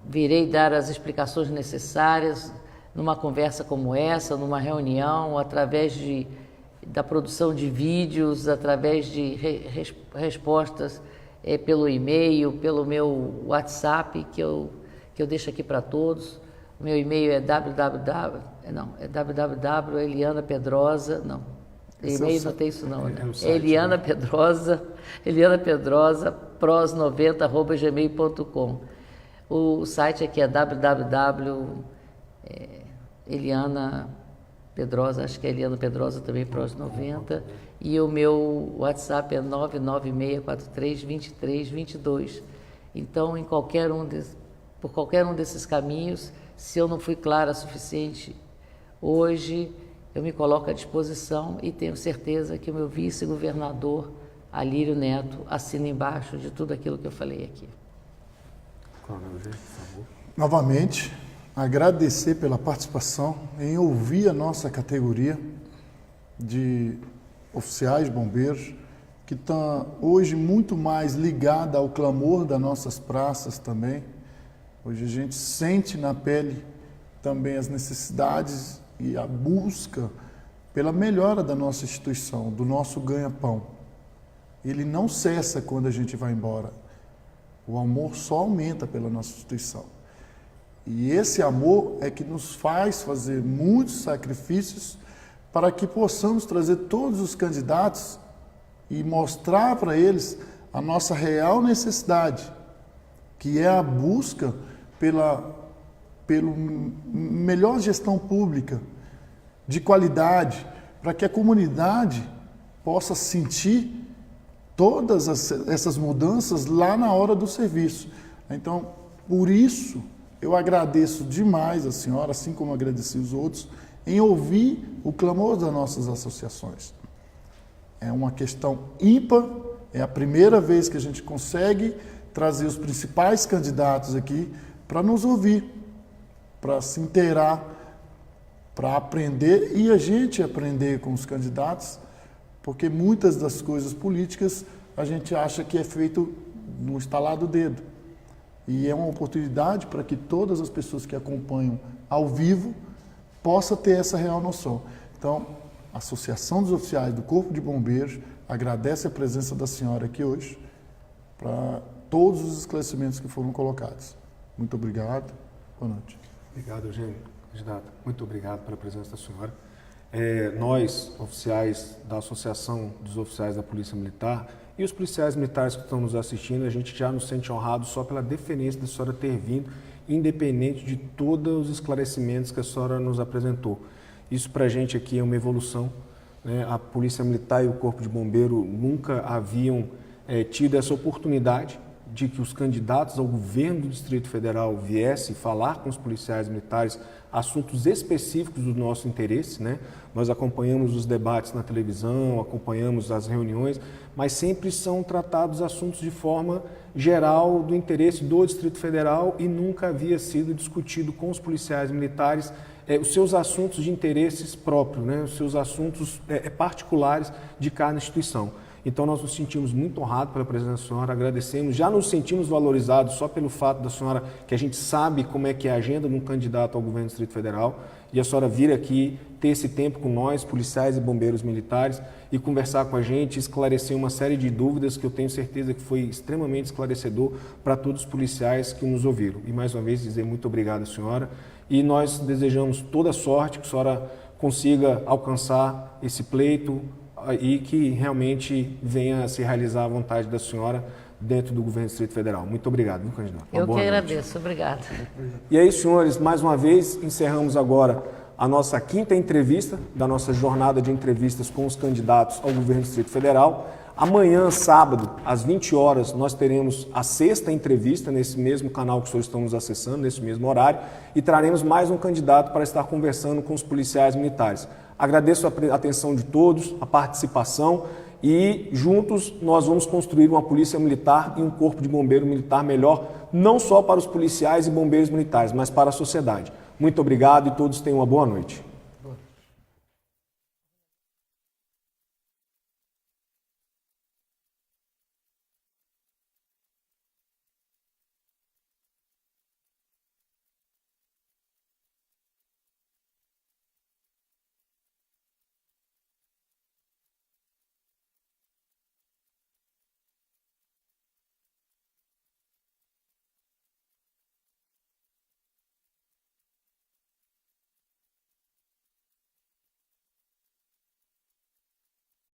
virei dar as explicações necessárias numa conversa como essa, numa reunião, através da produção de vídeos, através de respostas pelo e-mail, pelo meu WhatsApp, que eu deixo aqui para todos. O meu e-mail é www.elianapedrosa, e-mail não tem isso não, né? Eliana Pedrosa, pros90@gmail.com. O site aqui é www.Eliana Pedrosa, acho que é Eliana Pedrosa também, pros90, e o meu WhatsApp é 996432322. Então, por qualquer um desses caminhos, se eu não fui clara o suficiente hoje, eu me coloco à disposição e tenho certeza que o meu vice-governador, Alírio Neto, assina embaixo de tudo aquilo que eu falei aqui. Coronel G, por favor. Novamente, agradecer pela participação em ouvir a nossa categoria de oficiais bombeiros, que está hoje muito mais ligada ao clamor das nossas praças também. Hoje a gente sente na pele também as necessidades e a busca pela melhora da nossa instituição, do nosso ganha-pão, ele não cessa quando a gente vai embora. O amor só aumenta pela nossa instituição. E esse amor é que nos faz fazer muitos sacrifícios para que possamos trazer todos os candidatos e mostrar para eles a nossa real necessidade, que é a busca pela melhor gestão pública, de qualidade, para que a comunidade possa sentir todas essas mudanças lá na hora do serviço. Então, por isso, eu agradeço demais a senhora, assim como agradeci os outros, em ouvir o clamor das nossas associações. É uma questão ímpar, é a primeira vez que a gente consegue trazer os principais candidatos aqui para nos ouvir, para se inteirar, para aprender e a gente aprender com os candidatos, porque muitas das coisas políticas a gente acha que é feito no estalar do dedo. E é uma oportunidade para que todas as pessoas que acompanham ao vivo possam ter essa real noção. Então, a Associação dos Oficiais do Corpo de Bombeiros agradece a presença da senhora aqui hoje para todos os esclarecimentos que foram colocados. Muito obrigado. Boa noite. Obrigado, Eugênio. Candidato, muito obrigado pela presença da senhora. Nós, oficiais da Associação dos Oficiais da Polícia Militar e os policiais militares que estão nos assistindo, a gente já nos sente honrado só pela deferência da senhora ter vindo, independente de todos os esclarecimentos que a senhora nos apresentou. Isso para a gente aqui é uma evolução, né? A Polícia Militar e o Corpo de Bombeiro nunca haviam tido essa oportunidade de que os candidatos ao governo do Distrito Federal viessem falar com os policiais militares assuntos específicos do nosso interesse, né? Nós acompanhamos os debates na televisão, acompanhamos as reuniões, mas sempre são tratados assuntos de forma geral do interesse do Distrito Federal e nunca havia sido discutido com os policiais militares os seus assuntos de interesses próprios, né? Os seus assuntos particulares de cada instituição. Então, nós nos sentimos muito honrados pela presença da senhora, agradecemos, já nos sentimos valorizados só pelo fato da senhora, que a gente sabe como é que é a agenda de um candidato ao governo do Distrito Federal, e a senhora vir aqui, ter esse tempo com nós, policiais e bombeiros militares, e conversar com a gente, esclarecer uma série de dúvidas que eu tenho certeza que foi extremamente esclarecedor para todos os policiais que nos ouviram. E, mais uma vez, dizer muito obrigado à senhora, e nós desejamos toda a sorte que a senhora consiga alcançar esse pleito, e que realmente venha a se realizar a vontade da senhora dentro do governo do Distrito Federal. Muito obrigado, viu, candidato? Eu que agradeço, obrigado. E aí, senhores, mais uma vez, encerramos agora a nossa 5ª entrevista da nossa jornada de entrevistas com os candidatos ao governo do Distrito Federal. Amanhã, sábado, às 20 horas, nós teremos a 6ª entrevista nesse mesmo canal que os senhores estão nos acessando, nesse mesmo horário, e traremos mais um candidato para estar conversando com os policiais militares. Agradeço a atenção de todos, a participação e juntos nós vamos construir uma polícia militar e um corpo de bombeiro militar melhor, não só para os policiais e bombeiros militares, mas para a sociedade. Muito obrigado e todos tenham uma boa noite.